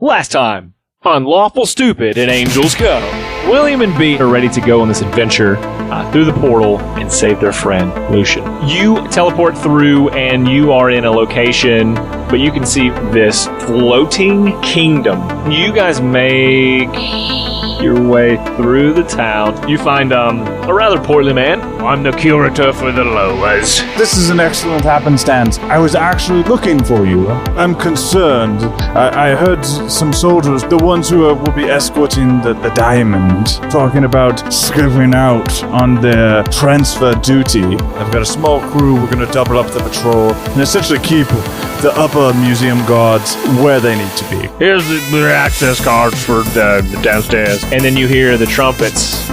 Last time on Lawful Stupid and Angels Go, William and Bee are ready to go on this adventure through the portal and save their friend, Lucien. You teleport through and you are in a location, but you can see this floating kingdom. You guys make your way through the town. You find a rather portly man. I'm the curator for the lowers. This is an excellent happenstance. I was actually looking for you. I'm concerned. I heard some soldiers, the ones who will be escorting the diamond, talking about skipping out on their transfer duty. I've got a small crew. We're going to double up the patrol and essentially keep the upper museum guards where they need to be. Here's the access card for the downstairs. And then you hear the trumpets.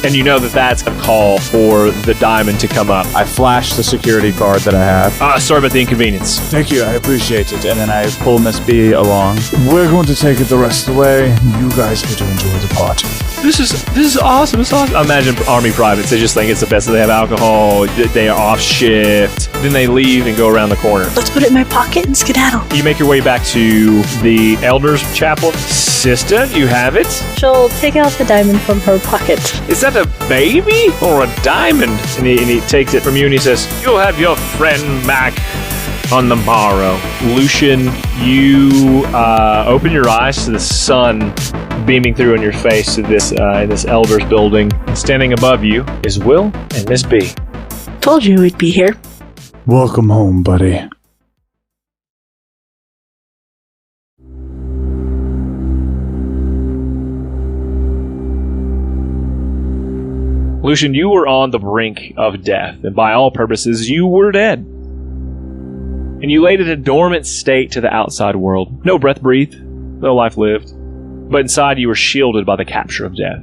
And you know that that's a call for the diamond to come up. I flash the security card that I have. Sorry about the inconvenience. Thank you, I appreciate it. And then I pull Miss B along. We're going to take it the rest of the way. You guys get to enjoy the party. This is awesome. It's awesome. I imagine Army privates, they just think it's the best that they have alcohol. They are off shift. Then they leave and go around the corner. Let's put it in my pocket and skedaddle. You make your way back to the Elder's Chapel. Sister, you have it? She'll take out the diamond from her pocket. Is that a baby or a diamond? And he takes it from you and he says, you'll have your friend back on the morrow. Lucien, you open your eyes to the sun beaming through in your face to this in this Elder's building. Standing above you is Will and Miss B. Told you we'd be here. Welcome home, buddy. Lucien, you were on the brink of death, and by all purposes, you were dead. And you laid in a dormant state to the outside world. No breath breathed, no life lived. But inside you were shielded by the capture of death.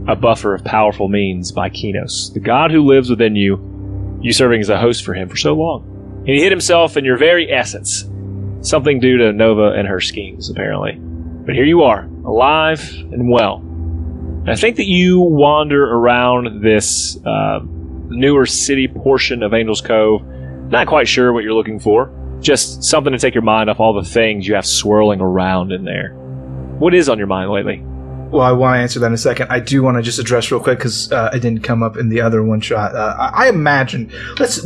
A buffer of powerful means by Kinos, the god who lives within you, you serving as a host for him for so long. And he hid himself in your very essence. Something due to Nova and her schemes, apparently. But here you are, alive and well. I think that you wander around this newer city portion of Angel's Cove, not quite sure what you're looking for, just something to take your mind off all the things you have swirling around in there. What is on your mind lately? Well, I want to answer that in a second. I do want to just address real quick, because it didn't come up in the other one shot. I imagine,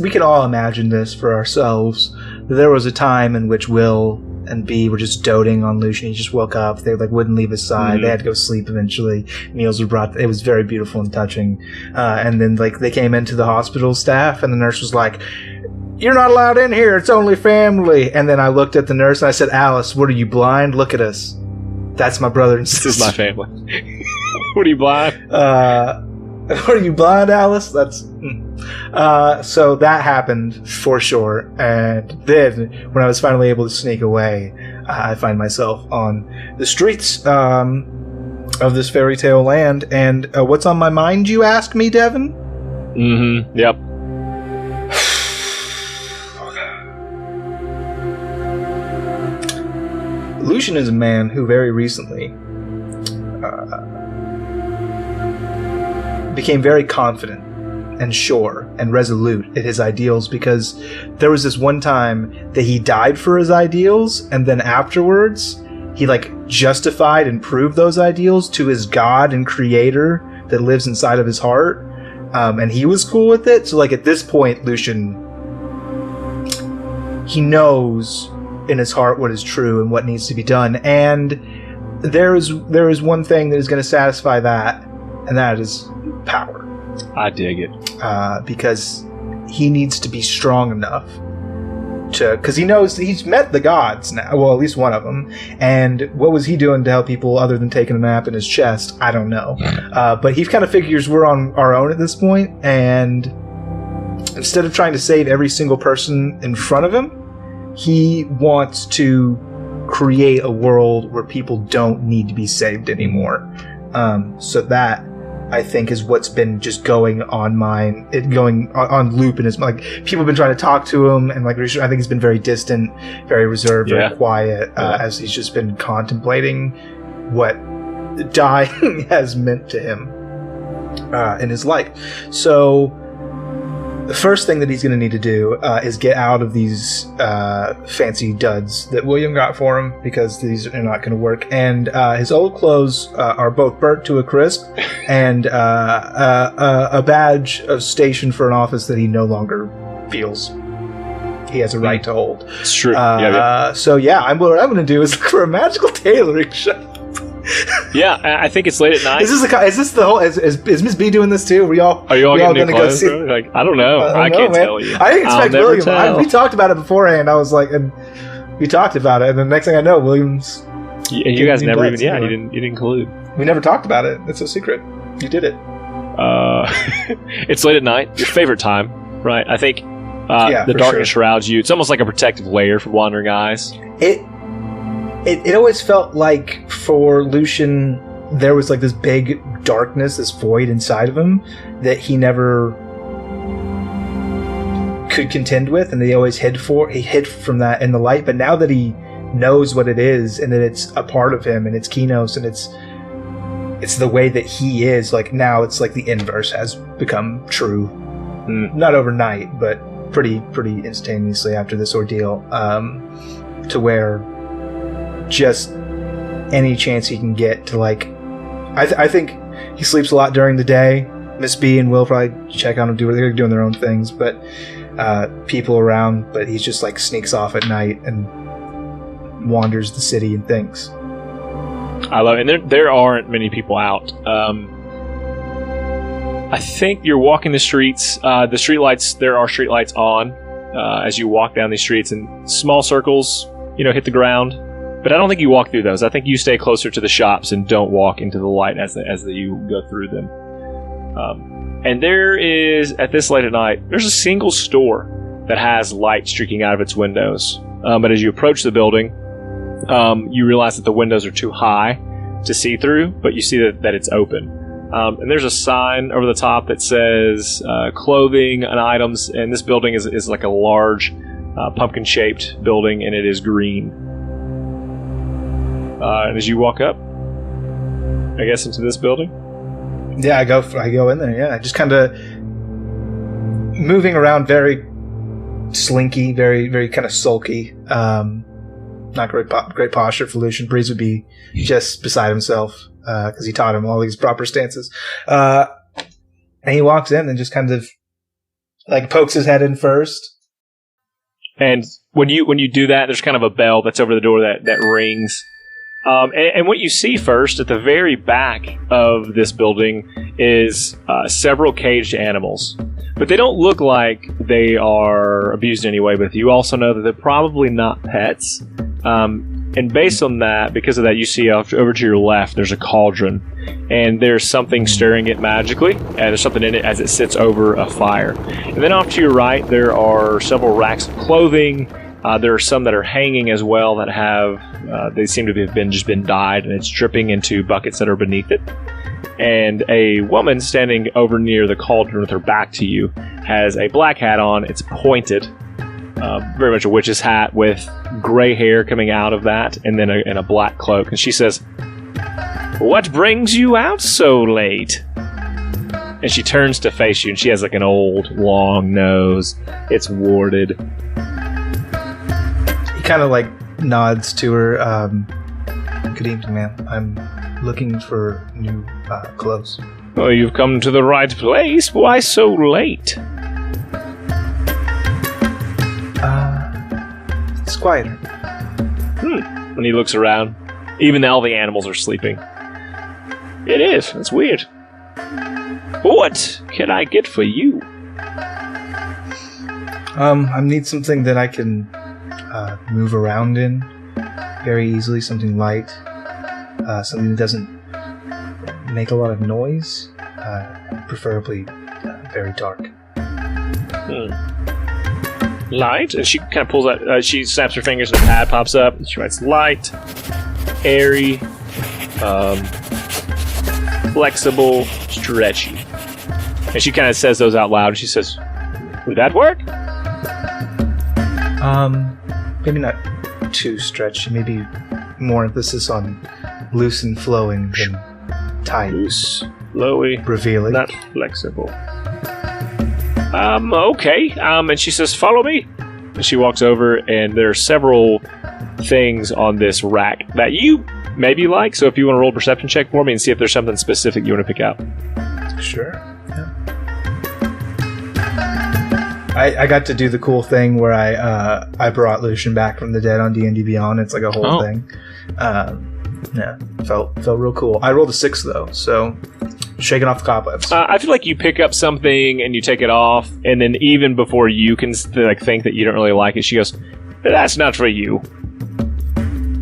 we can all imagine this for ourselves. There was a time in which Will and B were just doting on Lucien. He just woke up. They wouldn't leave his side. They had to go sleep eventually. Meals were brought. It was very beautiful and touching. And then they came into the hospital staff, and the nurse was like, "You're not allowed in here. It's only family." And then I looked at the nurse and I said, "Alice, what are you, blind? Look at us. That's my brother and sister." This is my family. What are you, blind? What are you, blind, Alice? That's... so that happened for sure. And then when I was finally able to sneak away, I find myself on the streets of this fairy tale land. And what's on my mind, you ask me, Devin? Mm-hmm. Yep. Lucien is a man who very recently became very confident and sure and resolute in his ideals, because there was this one time that he died for his ideals, and then afterwards he justified and proved those ideals to his God and creator that lives inside of his heart, and he was cool with it. So at this point, Lucien, he knows in his heart what is true and what needs to be done, and there is one thing that is going to satisfy that, and that is power. I dig it. Because he needs to be strong enough because he knows he's met the gods now, well, at least one of them, and what was he doing to help people other than taking a nap in his chest? I don't know. But he kind of figures we're on our own at this point, and instead of trying to save every single person in front of him, he wants to create a world where people don't need to be saved anymore. So that, I think, is what's been just going on going on loop in his mind. People have been trying to talk to him, and I think he's been very distant, very reserved, very quiet, as he's just been contemplating what dying has meant to him in his life. So the first thing that he's going to need to do is get out of these fancy duds that William got for him, because these are not going to work. And his old clothes are both burnt to a crisp, and a badge of station for an office that he no longer feels he has a right to hold. It's true. So what I'm going to do is look for a magical tailoring shop. Yeah, I think it's late at night. Is Miss B doing this too? Are you all getting new clothes? Like, I don't know. I can't tell you. I didn't expect William. We talked about it beforehand. I was like, and we talked about it, and the next thing I know, William's. And you guys never even. Yeah, you didn't include. We never talked about it. It's a secret. You did it. It's late at night. Your favorite time, right? I think the darkness shrouds you. It's almost like a protective layer for wandering eyes. It always felt like for Lucien there was like this big darkness, this void inside of him that he never could contend with, and he always hid from that in the light. But now that he knows what it is, and that it's a part of him, and it's Kinos, and it's the way that he is, like now it's like the inverse has become true. Not overnight, but pretty instantaneously after this ordeal, to where just any chance he can get to, like, I think he sleeps a lot during the day. Miss B and Will probably check on him, they're doing their own things, but people around, but he just like sneaks off at night and wanders the city and thinks. I love it. And there aren't many people out. I think you're walking the streets. There are streetlights on as you walk down these streets, and small circles, hit the ground. But I don't think you walk through those. I think you stay closer to the shops and don't walk into the light as you go through them. And there is, at this late at night, there's a single store that has light streaking out of its windows. But as you approach the building, you realize that the windows are too high to see through, but you see that it's open. And there's a sign over the top that says clothing and items, and this building is like a large pumpkin-shaped building, and it is green. And as you walk up, I guess, into this building? Yeah, I go in there, yeah. Just kind of moving around, very slinky, very, very kind of sulky. Not great posture for Lucien. Breeze would be just beside himself, because he taught him all these proper stances. And he walks in and just kind of like pokes his head in first. And when you do that, there's kind of a bell that's over the door that rings. And what you see first at the very back of this building is several caged animals. But they don't look like they are abused in any way, but you also know that they're probably not pets. And based on that, because of that, you see over to your left, there's a cauldron. And there's something stirring it magically, and there's something in it as it sits over a fire. And then off to your right, there are several racks of clothing. There are some that are hanging as well that have, they seem to have been dyed, and it's dripping into buckets that are beneath it. And a woman standing over near the cauldron with her back to you has a black hat on. It's pointed, very much a witch's hat with gray hair coming out of that, and then a black cloak. And she says, "What brings you out so late?" And she turns to face you, and she has like an old, long nose. It's warded. He kind of like nods to her. "Good evening, ma'am. I'm looking for new clothes." "Oh, you've come to the right place. Why so late?" It's quieter. When he looks around, even all the animals are sleeping. "It is. That's weird. What can I get for you?" I need something that I can move around in very easily, something light, something that doesn't make a lot of noise, preferably very dark. Light? And she kind of pulls out, she snaps her fingers and a pad pops up, and she writes light, airy, flexible, stretchy. And she kind of says those out loud, and she says, "Would that work?" Maybe not too stretchy, maybe more emphasis on loose and flowing than tight. Loose, flowy, revealing. not flexible. Okay. And she says, follow me. And she walks over, and there are several things on this rack that you maybe like. So if you want to roll a perception check for me and see if there's something specific you want to pick out. Sure. Yeah. I got to do the cool thing where I brought Lucien back from the dead on D&D Beyond. It's like a whole thing. Yeah, felt real cool. I rolled a 6 though, so shaking off the cobwebs. I feel like you pick up something and you take it off, and then even before you can think that you don't really like it, she goes, "That's not for you."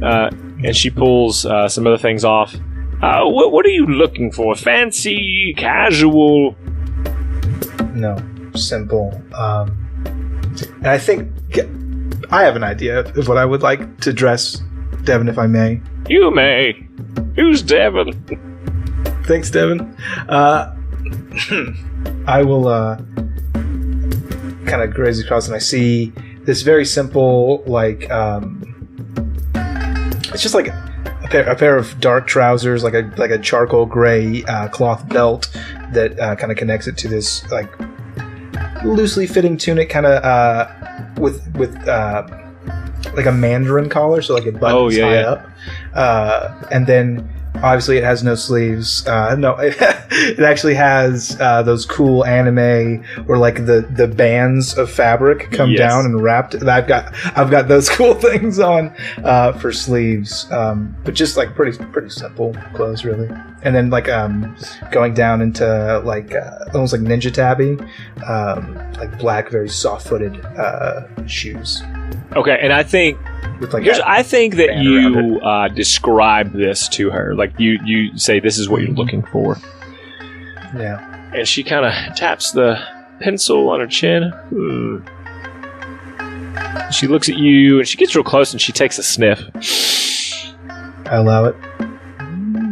And she pulls some other things off. What are you looking for? Fancy, casual? No, simple. And I think I have an idea of what I would like to dress Devin, if I may. You may. Who's Devin? Thanks, Devin. I will kind of graze across, and I see this very simple, like, it's just like a pair of dark trousers, like a charcoal gray cloth belt that kind of connects it to this like loosely fitting tunic, kind of with like a mandarin collar, so like it buttons high up, and then obviously it has no sleeves. No, it actually has those cool anime where like the bands of fabric come down and wrapped. I've got those cool things on for sleeves, but just like pretty simple clothes really. And then like going down into like almost like ninja tabby, like black, very soft-footed shoes. Okay, and I think I think that you describe this to her. Like you say, this is what you're looking for. Yeah. And she kind of taps the pencil on her chin. She looks at you, and she gets real close, and she takes a sniff. I allow it.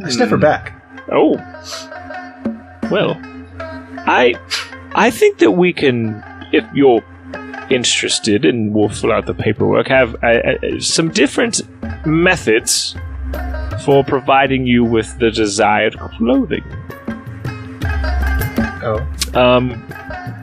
I sniff her back. Oh. Well, I think that we can, if you're interested, and we'll fill out the paperwork, have some different methods for providing you with the desired clothing. Oh.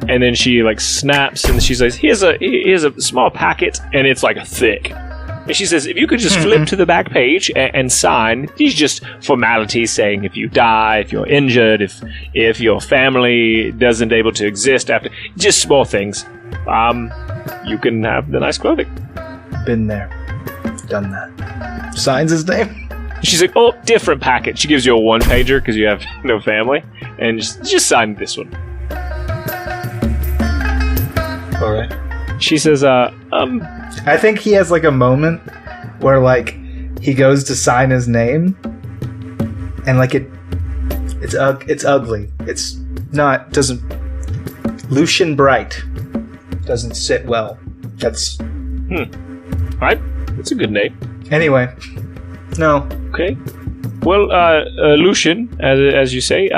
And then she like snaps, and she says, here's a small packet, and it's like thick. And she says, if you could just flip to the back page and sign, these just formalities saying if you die, if you're injured, if your family doesn't able to exist after, just small things. You can have the nice clothing. Been there. Done that. Signs his name? She's like, oh, different packet. She gives you a one-pager because you have no family. And just sign this one. All right. She says, I think he has like a moment where like he goes to sign his name and like it's ugly. It's not, doesn't, Lucien Bright doesn't sit well. That's right. That's a good name. Anyway, no. Okay. Well, Lucien, as you say,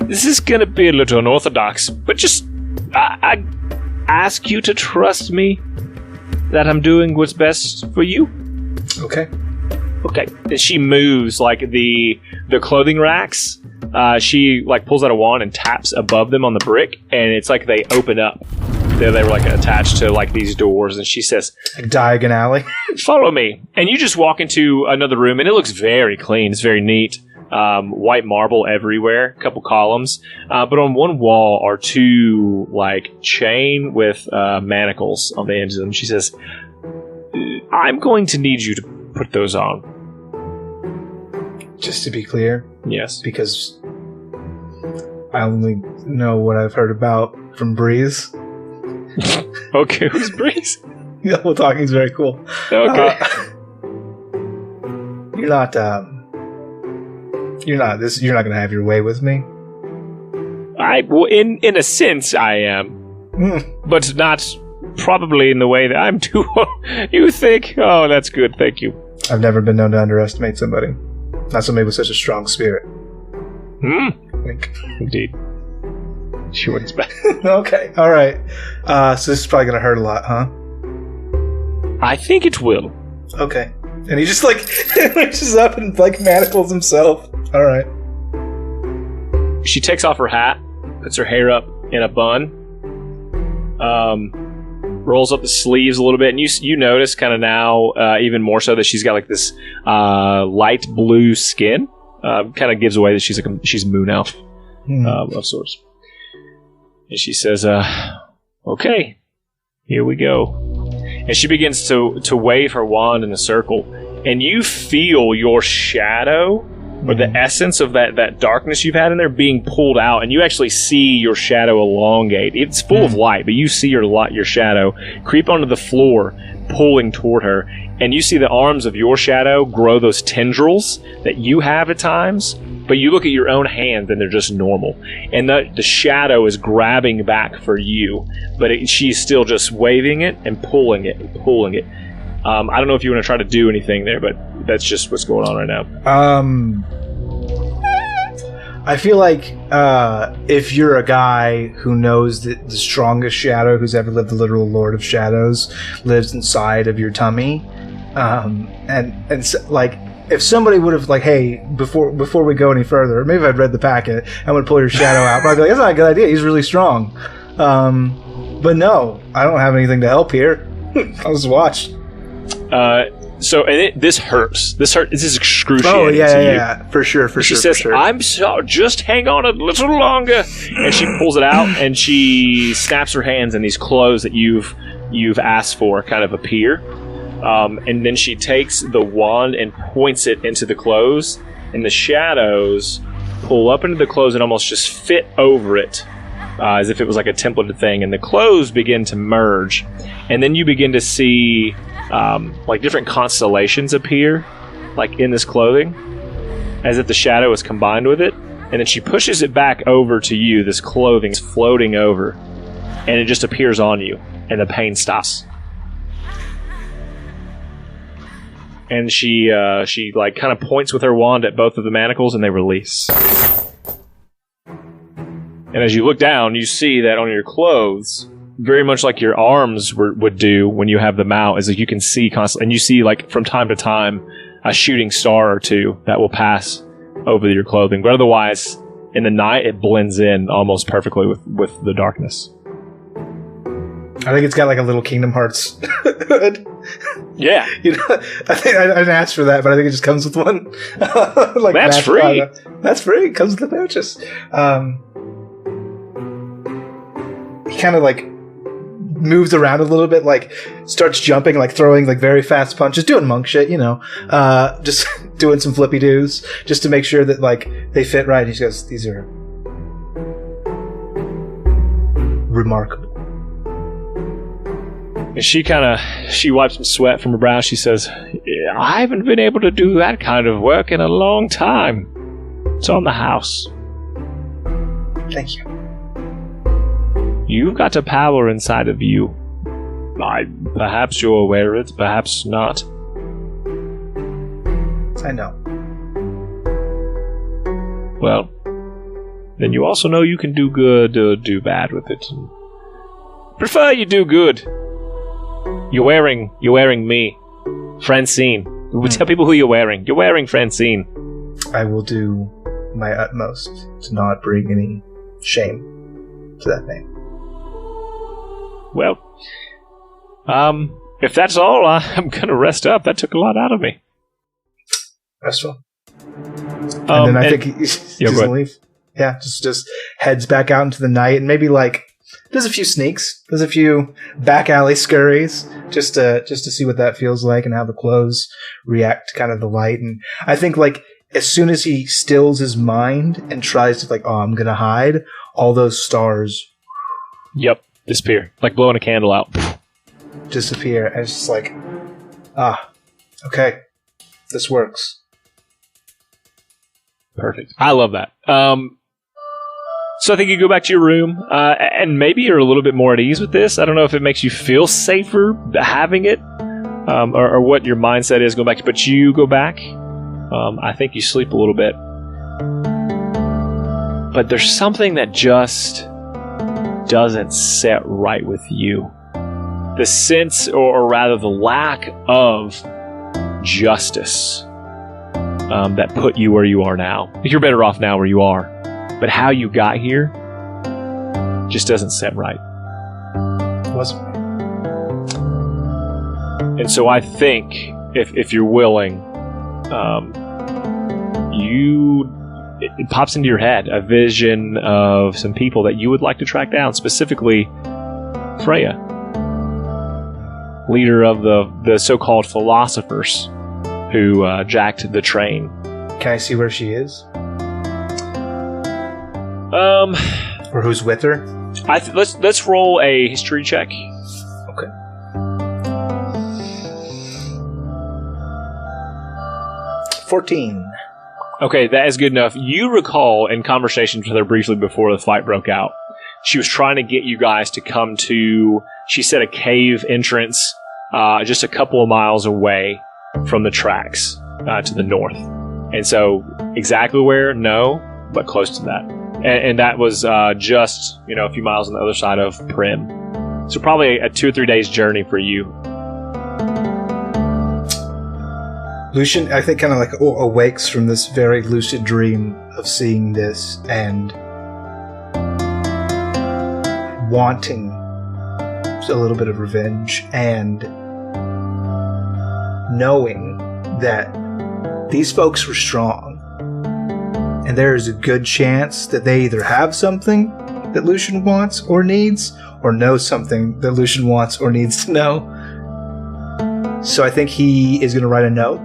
this is gonna be a little unorthodox, but just I ask you to trust me that I'm doing what's best for you. Okay. Okay. And she moves like the clothing racks. She like pulls out a wand and taps above them on the brick, and it's like they open up. They were like attached to like these doors, and she says, like Diagon Alley. Follow me. And you just walk into another room, and it looks very clean. It's very neat. White marble everywhere, a couple columns. But on one wall are two like chain with manacles on the ends of them. She says, I'm going to need you to put those on. Just to be clear. Yes. Because I only know what I've heard about from Breeze. Okay, who's Breeze? Yeah, well, talking's very cool. Okay. You're not going to have your way with me. Well, in a sense, I am, but not probably in the way that I'm too. You think? Oh, that's good. Thank you. I've never been known to underestimate somebody. Not somebody with such a strong spirit. Wink. Indeed. She wouldn't expect. Okay. All right. So this is probably going to hurt a lot, huh? I think it will. Okay. And he just like reaches up and like manacles himself. All right. She takes off her hat, puts her hair up, in a bun. Rolls up the sleeves a little bit, and you notice kind of now, even more so, that she's got like this light blue skin. Kind of gives away that she's a moon elf of sorts. And she says, "Okay, here we go." And she begins to wave her wand in a circle, and you feel your shadow, or the essence of that darkness you've had in there, being pulled out, and you actually see your shadow elongate. It's full of light, but you see your shadow creep onto the floor, pulling toward her, and you see the arms of your shadow grow those tendrils that you have at times, but you look at your own hands and they're just normal. And the shadow is grabbing back for you, but she's still just waving it and pulling it and pulling it. I don't know if you want to try to do anything there, but that's just what's going on right now. I feel like if you're a guy who knows that the strongest shadow who's ever lived, the literal Lord of Shadows, lives inside of your tummy, and so, like, if somebody would have, like, hey, before we go any further, or maybe if I'd read the packet, I'm going to pull your shadow out, but I'd be like, that's not a good idea, he's really strong. But no, I don't have anything to help here. I'll just watch. This hurts. This is excruciating. Oh, yeah, for sure. She says, "I'm so, just hang on a little longer," and she pulls it out and she snaps her hands, and these clothes that you've asked for kind of appear. And then she takes the wand and points it into the clothes, and the shadows pull up into the clothes and almost just fit over it, as if it was like a templated thing. And the clothes begin to merge, and then you begin to see like different constellations appear, like in this clothing, as if the shadow is combined with it. And then she pushes it back over to you. This clothing's floating over, and it just appears on you, and the pain stops. And she like kind of points with her wand at both of the manacles, and they release. And as you look down, you see that on your clothes, very much like your arms would do when you have them out, is that you can see constantly, and you see, like, from time to time, a shooting star or two that will pass over your clothing. But otherwise, in the night, it blends in almost perfectly with the darkness. I think it's got like a little Kingdom Hearts hood. Yeah. You know, I think I didn't ask for that, but I think it just comes with one. Like that's free. That's free. It comes with the purchase. He kind of like moves around a little bit, like starts jumping, like throwing like very fast punches, doing monk shit, you know, just doing some flippy doos just to make sure that like they fit right. He goes, "These are remarkable." And she wipes some sweat from her brow. She says, "I haven't been able to do that kind of work in a long time. It's on the house." Thank you. You've got a power inside of you. Perhaps you're aware of it, perhaps not. I know. Well, then you also know you can do good or do bad with it. Prefer you do good. You're wearing me, Francine. Tell people who you're wearing. You're wearing Francine. I will do my utmost to not bring any shame to that name. Well, if that's all, I'm gonna rest up. That took a lot out of me. Rest well. And then I think he doesn't leave. Yeah, just heads back out into the night, and maybe like does a few sneaks, does a few back alley scurries, just to see what that feels like and how the clothes react to kind of the light. And I think like as soon as he stills his mind and tries to like, oh, I'm gonna hide, all those stars, disappear, like blowing a candle out, disappear. And it's just like, okay, this works. Perfect. I love that. So I think you go back to your room, and maybe you're a little bit more at ease with this. I don't know if it makes you feel safer having it, or what your mindset is going back to, but you go back. I think you sleep a little bit. But there's something that just doesn't set right with you. The sense, or rather the lack of justice that put you where you are now. You're better off now where you are. But how you got here just doesn't sit right. Wasn't. And so I think if you're willing, it pops into your head a vision of some people that you would like to track down, specifically Freya, leader of the so-called philosophers who jacked the train. Can I see where she is? Or who's with her? Let's roll a history check. Okay. $14. Okay, that is good enough. You recall in conversations with her briefly before the fight broke out, she was trying to get you guys to come to, she said, a cave entrance just a couple of miles away from the tracks to the north. And so, exactly where? No, but close to that. And that was just, a few miles on the other side of Prim. So probably a 2 or 3 days journey for you. Lucien, I think, kind of like awakes from this very lucid dream of seeing this and wanting a little bit of revenge and knowing that these folks were strong and there is a good chance that they either have something that Lucien wants or needs or know something that Lucien wants or needs to know. So I think he is going to write a note.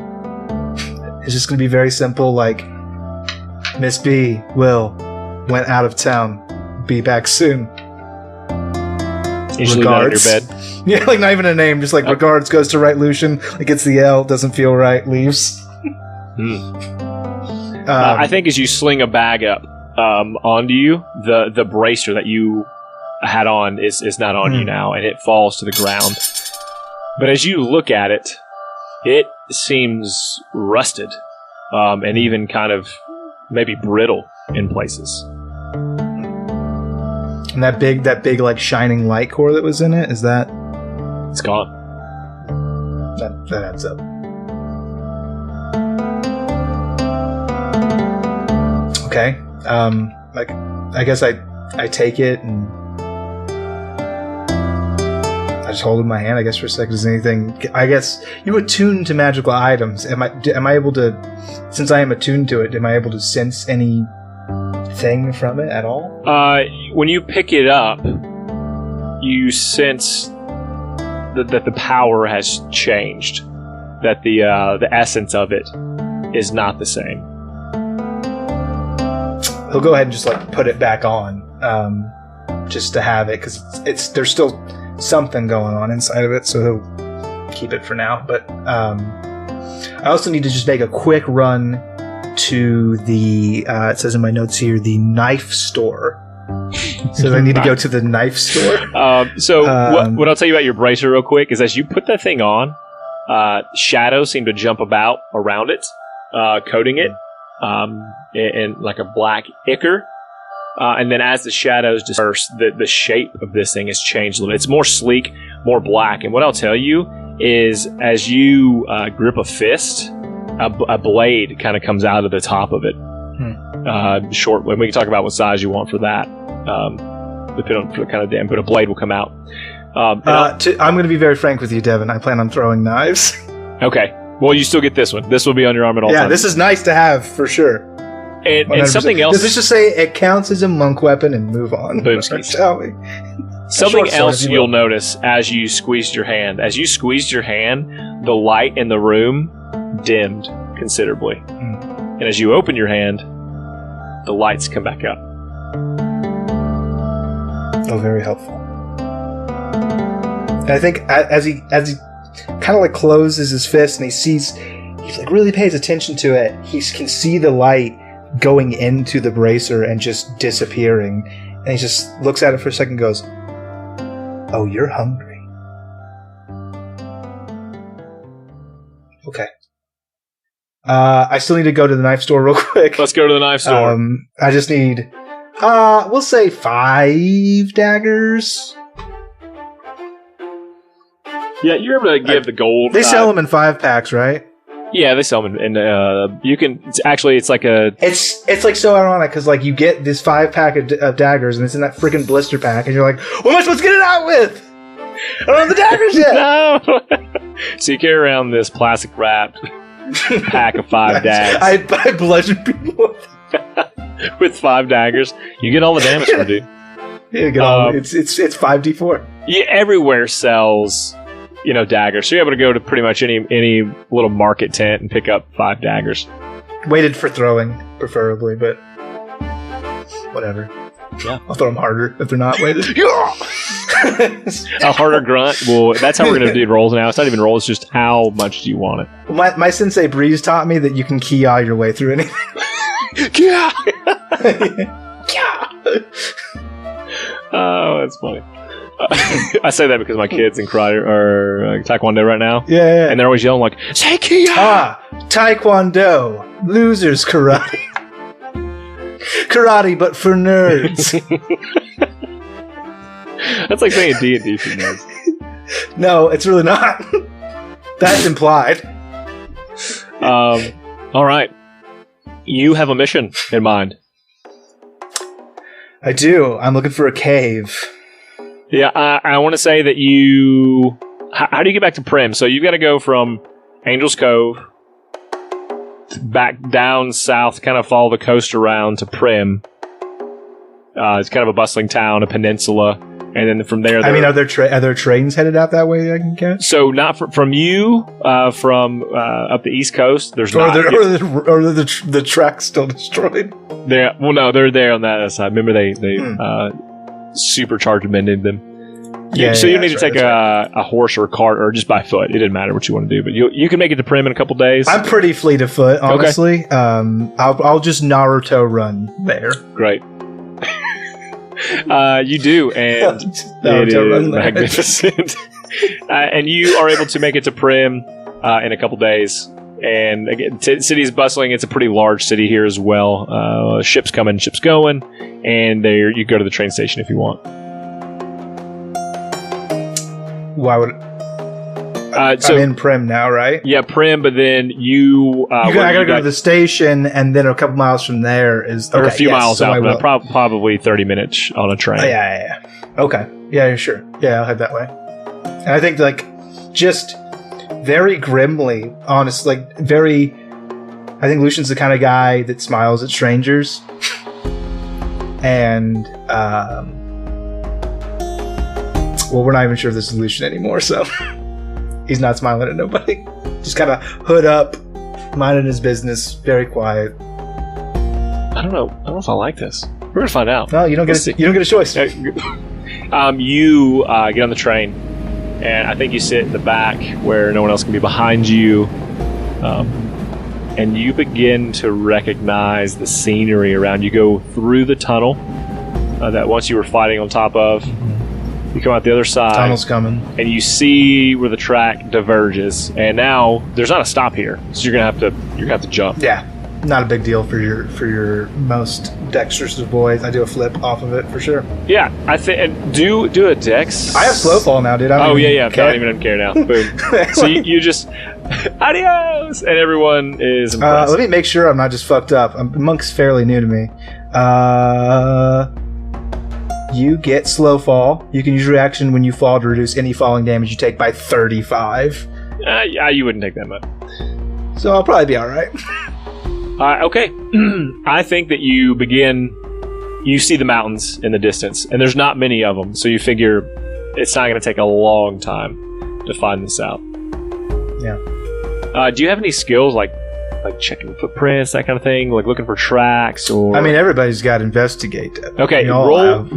It's just going to be very simple, like, Miss B, Will, went out of town. Be back soon. Usually not in your bed. Yeah, like not even a name, just like regards goes to write Lucien. Like gets the L, doesn't feel right, leaves. I think as you sling a bag up onto you, the bracer that you had on is not on you now, and it falls to the ground. But as you look at it, it seems rusted, and even kind of maybe brittle in places. And that big like shining light core that was in it, is that? It's gone. That adds up. Okay. Like I guess I take it and I just hold it in my hand, I guess, for a second. Is anything? I guess you attune to magical items. Am I able to? Since I am attuned to it, am I able to sense anything from it at all? When you pick it up, you sense that the power has changed. That the essence of it is not the same. He'll go ahead and just like put it back on, just to have it, because there's still something going on inside of it, so he'll keep it for now. But I also need to just make a quick run to the it says in my notes here, the knife store. So I need to go to the knife store. What I'll tell you about your bracer real quick is as you put that thing on, shadows seem to jump about around it, coating it in like a black ichor. And then as the shadows disperse, the shape of this thing has changed a little bit. It's more sleek, more black. And what I'll tell you is as you grip a fist, a blade kind of comes out of the top of it. Short. We can talk about what size you want for that. Depending on the kind of dam, but a blade will come out. I'm going to be very frank with you, Devin. I plan on throwing knives. Okay. Well, you still get this one. This will be on your arm at all times. Yeah, this is nice to have for sure. And something else. Let's just say it counts as a monk weapon and move on. Boom, shall we? Something else you'll notice as you squeezed your hand. As you squeezed your hand, the light in the room dimmed considerably. And as you open your hand, the lights come back up. Oh, very helpful. And I think as he kind of like closes his fist and he like really pays attention to it, he can see the light going into the bracer and just disappearing. And he just looks at it for a second and goes, "Oh, you're hungry. Okay. I still need to go to the knife store real quick. Let's go to the knife store. I just need, we'll say 5 daggers. Yeah, you're able to give the gold. They sell them in 5 packs, right? Yeah, they sell them, and you can. It's like a. It's like so ironic because like you get this 5-pack of daggers, and it's in that freaking blister pack, and you're like, what am I supposed to get it out with? I don't have the daggers yet. No. So you carry around this plastic wrapped pack of 5 daggers. I bludgeon people with 5 daggers. You get all the damage from it, dude. Yeah, get all. It's 5d4. Yeah, everywhere sells. Daggers. So you're able to go to pretty much any little market tent and pick up 5 daggers. Weighted for throwing, preferably, but whatever. Yeah, I'll throw them harder if they're not weighted. A harder grunt. Well, that's how we're going to do rolls now. It's not even rolls, it's just how much do you want it. My sensei Breeze taught me that you can ki your way through anything. Yeah. Oh, that's funny. I say that because my kids in karate or taekwondo right now. Yeah. And they're always yelling like, say Kia! Taekwondo. Losers karate. Karate, but for nerds. That's like saying D&D for nerds. No, it's really not. That's implied. All right. You have a mission in mind. I do. I'm looking for a cave. Yeah, I want to say that you... How do you get back to Prim? So you've got to go from Angel's Cove back down south, kind of follow the coast around to Prim. It's kind of a bustling town, a peninsula. And then from there... are there trains headed out that way that I can catch? So not from you, from up the East Coast, there's not... Or the track's still destroyed? No, they're there on that side. Remember they supercharged amended them. Yeah, so you need to take a horse or a cart or just by foot. It didn't matter what you want to do, but you can make it to Prim in a couple days. I'm pretty fleet of foot, honestly. Okay. I'll just Naruto run there. Great. You do, and it is magnificent. And you are able to make it to Prim in a couple days. And again, city is bustling. It's a pretty large city here as well. Ships coming, ships going, and there you go to the train station if you want. Why would? I'm in Prim now, right? Yeah, Prim. But then I gotta go to the station, and then a couple miles from there is a few miles out. But probably 30 minutes on a train. Yeah. Okay. Yeah, sure. Yeah, I'll head that way. And I think just very grimly, honestly, I think Lucian's the kind of guy that smiles at strangers. And, we're not even sure if this is Lucien anymore, so he's not smiling at nobody. Just kind of hood up, minding his business, very quiet. I don't know if I like this. We're gonna find out. No, you don't get a choice. You get on the train, and I think you sit in the back where no one else can be behind you, and you begin to recognize the scenery around you. Go through the tunnel that once you were fighting on top of. You come out the other side. Tunnel's coming. And you see where the track diverges. And now there's not a stop here. So you're gonna have to jump. Yeah. Not a big deal for your most dexterous of boys. I do a flip off of it for sure. Yeah, I think do a dex. I have slow fall now, dude. I don't even care now. Boom. So you just adios, and everyone is impressed. Let me make sure I'm not just fucked up. Monk's fairly new to me. You get slow fall. You can use your reaction when you fall to reduce any falling damage you take by 35. You wouldn't take that much. So I'll probably be alright. Okay. I think that you see the mountains in the distance, and there's not many of them, so you figure it's not going to take a long time to find this out. Yeah. Do you have any skills like checking footprints, that kind of thing, like looking for tracks? Or I mean, everybody's got investigate. Okay, we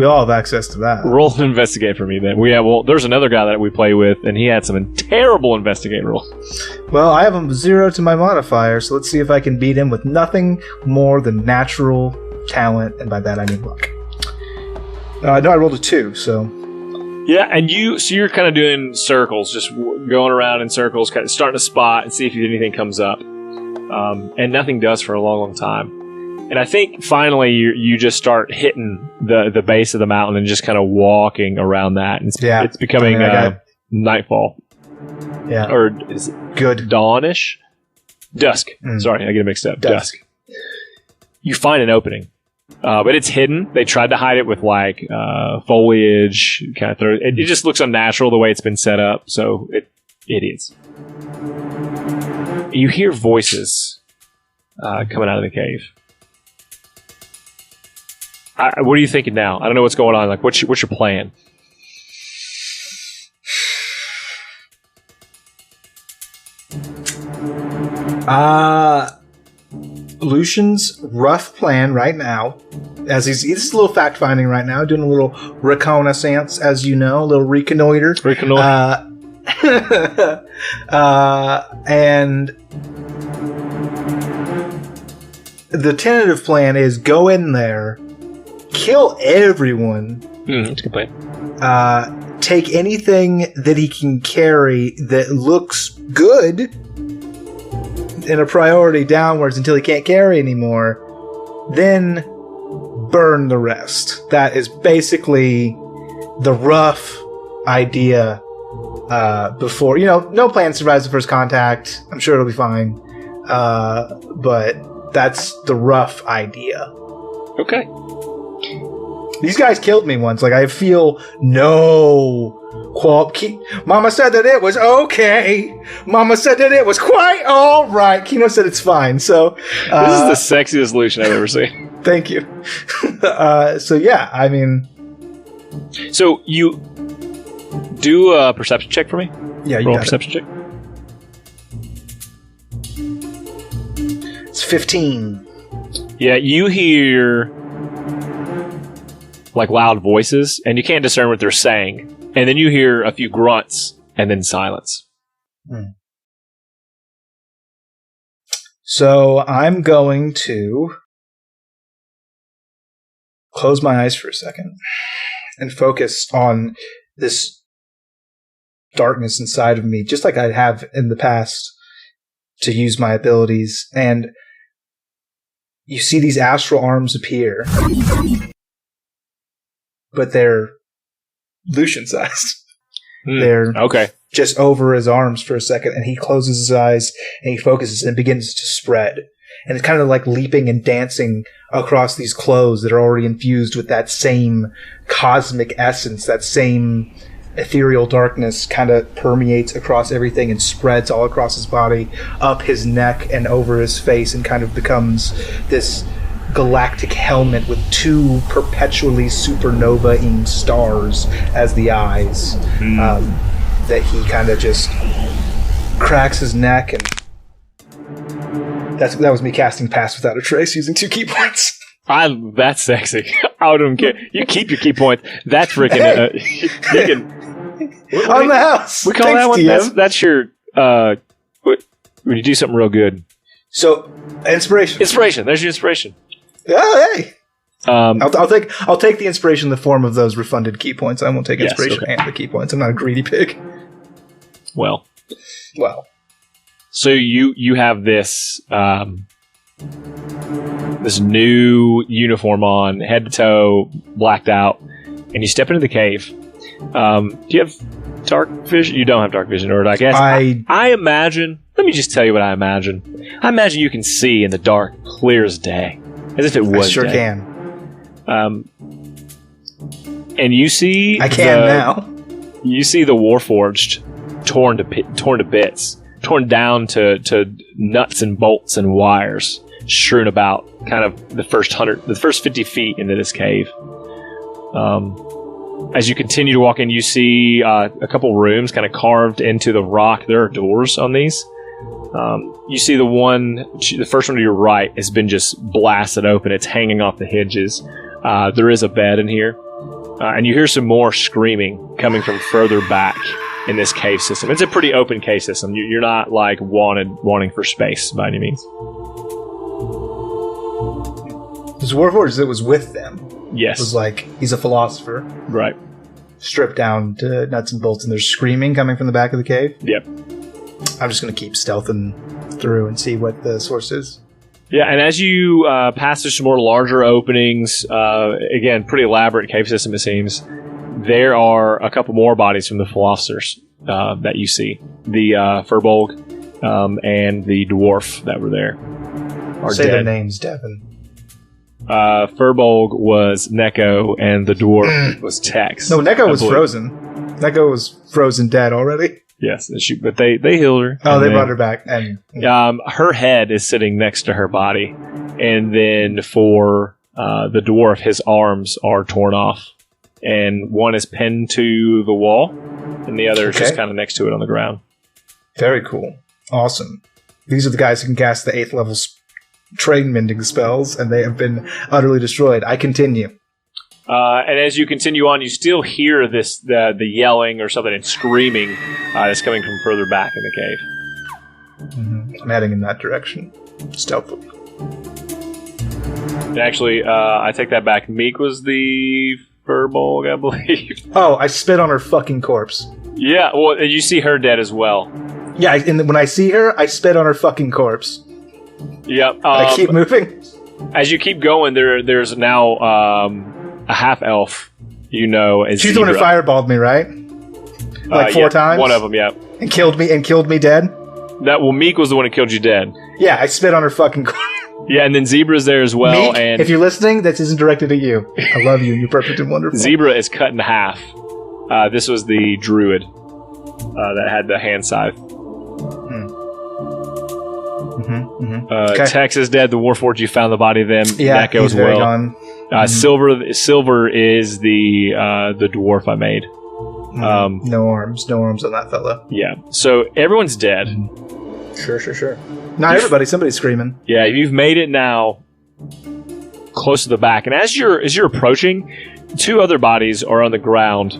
all have access to that. Roll and investigate for me then. There's another guy that we play with, and he had some terrible investigate rolls. Well, I have a 0 to my modifier, so let's see if I can beat him with nothing more than natural talent, and by that I mean luck. No, I rolled a 2, so. Yeah, and you're kind of doing circles, just going around in circles, kind of starting to spot and see if anything comes up. And nothing does for a long, long time. And I think finally you just start hitting the base of the mountain and just kind of walking around that. And it's becoming nightfall. Yeah. Or is it good dawnish? Dusk. Sorry, I get it mixed up. Dusk. You find an opening, but it's hidden. They tried to hide it with foliage. Kind of it just looks unnatural the way it's been set up. So idiots. You hear voices coming out of the cave. What are you thinking now? I don't know what's going on. Like, what's your plan? Lucian's rough plan right now, as he's a little fact finding right now, doing a little reconnaissance, as you know, a little reconnoiter. And the tentative plan is go in there, kill everyone. That's a good plan. Take anything that he can carry that looks good in a priority downwards until he can't carry anymore, then burn the rest. That is basically the rough idea before. No plan survives the first contact. I'm sure it'll be fine. But that's the rough idea. Okay. These guys killed me once. Like, I feel no Mama said that it was okay. Mama said that it was quite all right. Kino said it's fine. So this is the sexiest Lucien I've ever seen. Thank you. So yeah, I mean, so you do a perception check for me. Yeah, you roll a got perception check. It's 15. Yeah, you hear like loud voices, and you can't discern what they're saying. And then you hear a few grunts, and then silence. So I'm going to close my eyes for a second and focus on this darkness inside of me, just like I have in the past, to use my abilities. And you see these astral arms appear, but they're Lucian-sized. They're just over his arms for a second, and he closes his eyes and he focuses and begins to spread. And it's kind of like leaping and dancing across these clothes that are already infused with that same cosmic essence, that same ethereal darkness kind of permeates across everything and spreads all across his body, up his neck and over his face, and kind of becomes this galactic helmet with two perpetually supernova-ing stars as the eyes. That he kind of just cracks his neck, and that was me casting Pass Without a Trace using 2 key points. That's sexy. I don't care. You keep your key points. That's freaking. You can. On the house. We call Thanks, that one. DM. That's your. When you do something real good. So, inspiration. Inspiration. There's your inspiration. Oh, hey. I'll take the inspiration in the form of those refunded key points. I won't take inspiration and the key points. I'm not a greedy pig. Well. So you have this this new uniform on, head to toe, blacked out, and you step into the cave. Do you have dark vision? You don't have dark vision, or I guess I imagine. Let me just tell you what I imagine. I imagine you can see in the dark, clear as day, as if it was. I sure day. can. And you see, I can now. You see the Warforged torn to bits, torn down to nuts and bolts and wires, strewn about, kind of the first 50 feet into this cave. As you continue to walk in, you see a couple rooms kind of carved into the rock. There are doors on these. You see the first one to your right has been just blasted open. It's hanging off the hinges. There is a bed in here. And you hear some more screaming coming from further back in this cave system. It's a pretty open cave system. You're not like wanting for space by any means. This Warforged that was with them. Yes. Was like, he's a philosopher. Right. Stripped down to nuts and bolts, and there's screaming coming from the back of the cave. Yep. I'm just going to keep stealthing through and see what the source is. Yeah, and as you pass through some more larger openings, again, pretty elaborate cave system it seems, there are a couple more bodies from the philosophers that you see. The Furbolg and the dwarf that were there are Say dead. their names, Devin. Furbolg was Neko, and the dwarf was Tex. No, Neko was believe. frozen. Neko was frozen dead already. Yes, but they healed her. Oh, and they then, brought her back. And her head is sitting next to her body, and then for the dwarf, his arms are torn off, and one is pinned to the wall, and the other is just kind of next to it on the ground. Very cool. Awesome. These are the guys who can cast the 8th level train mending spells, and they have been utterly destroyed. I continue. And as you continue on, you still hear the yelling or something and screaming that's coming from further back in the cave. Mm-hmm. I'm heading in that direction. Stealthily. And actually, I take that back. Meek was the Furbolg, I believe. Oh, I spit on her fucking corpse. Yeah, well, you see her dead as well. Yeah, and when I see her, I spit on her fucking corpse. Yep. I keep moving. As you keep going, there's now a half elf. You know, as she's the one who fireballed me, right? Like 4 times. One of them, yeah. And killed me dead. Meek was the one who killed you dead. Yeah, I spit on her fucking corpse. Yeah, and then Zebra's there as well. Meek, and if you're listening, this isn't directed at you. I love you. You're perfect and wonderful. Zebra is cut in half. This was the druid that had the hand scythe. Okay. Tex is dead. The Warforged, you found the body of them. Yeah, Neko he's as very well. gone. Silver is the dwarf I made. No arms on that fella. Yeah. So everyone's dead. Sure. Not everybody. Somebody's screaming. Yeah, you've made it now close to the back, and as you're approaching, 2 other bodies are on the ground,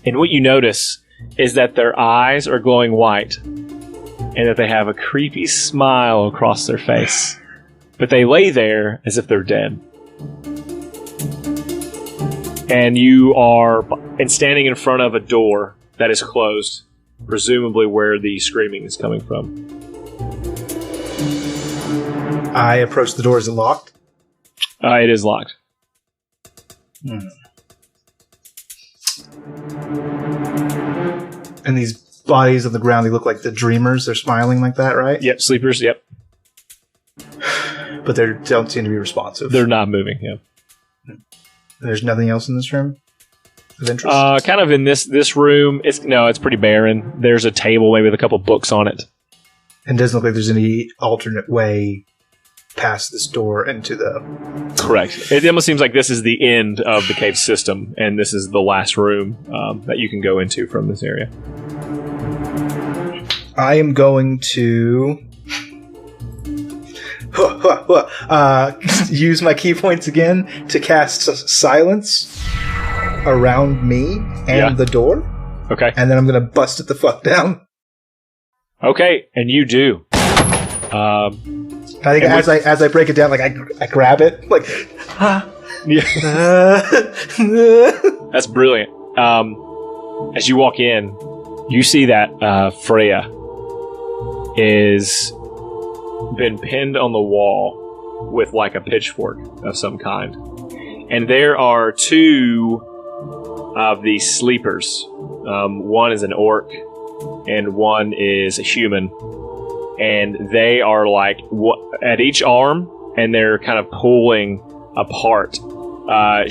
and what you notice is that their eyes are glowing white, and that they have a creepy smile across their face, but they lay there as if they're dead. And you are standing in front of a door that is closed, presumably where the screaming is coming from. I approach the door. Is it locked? It is locked. And these bodies on the ground, they look like the dreamers. They're smiling like that, right? Yep, sleepers, yep. But they don't seem to be responsive. They're not moving, yeah. There's nothing else in this room of interest? Kind of in this room, it's pretty barren. There's a table maybe with a couple books on it. And it doesn't look like there's any alternate way past this door into the... Correct. It almost seems like this is the end of the cave system, and this is the last room that you can go into from this area. I am going to use my key points again to cast silence around me and the door. Okay. And then I'm going to bust it the fuck down. Okay, and you do. I think as I break it down, like I grab it, like That's brilliant. As you walk in, you see that Freya is been pinned on the wall with like a pitchfork of some kind, and there are 2 of these sleepers. One is an orc, and one is a human. And they are like at each arm, and they're kind of pulling apart.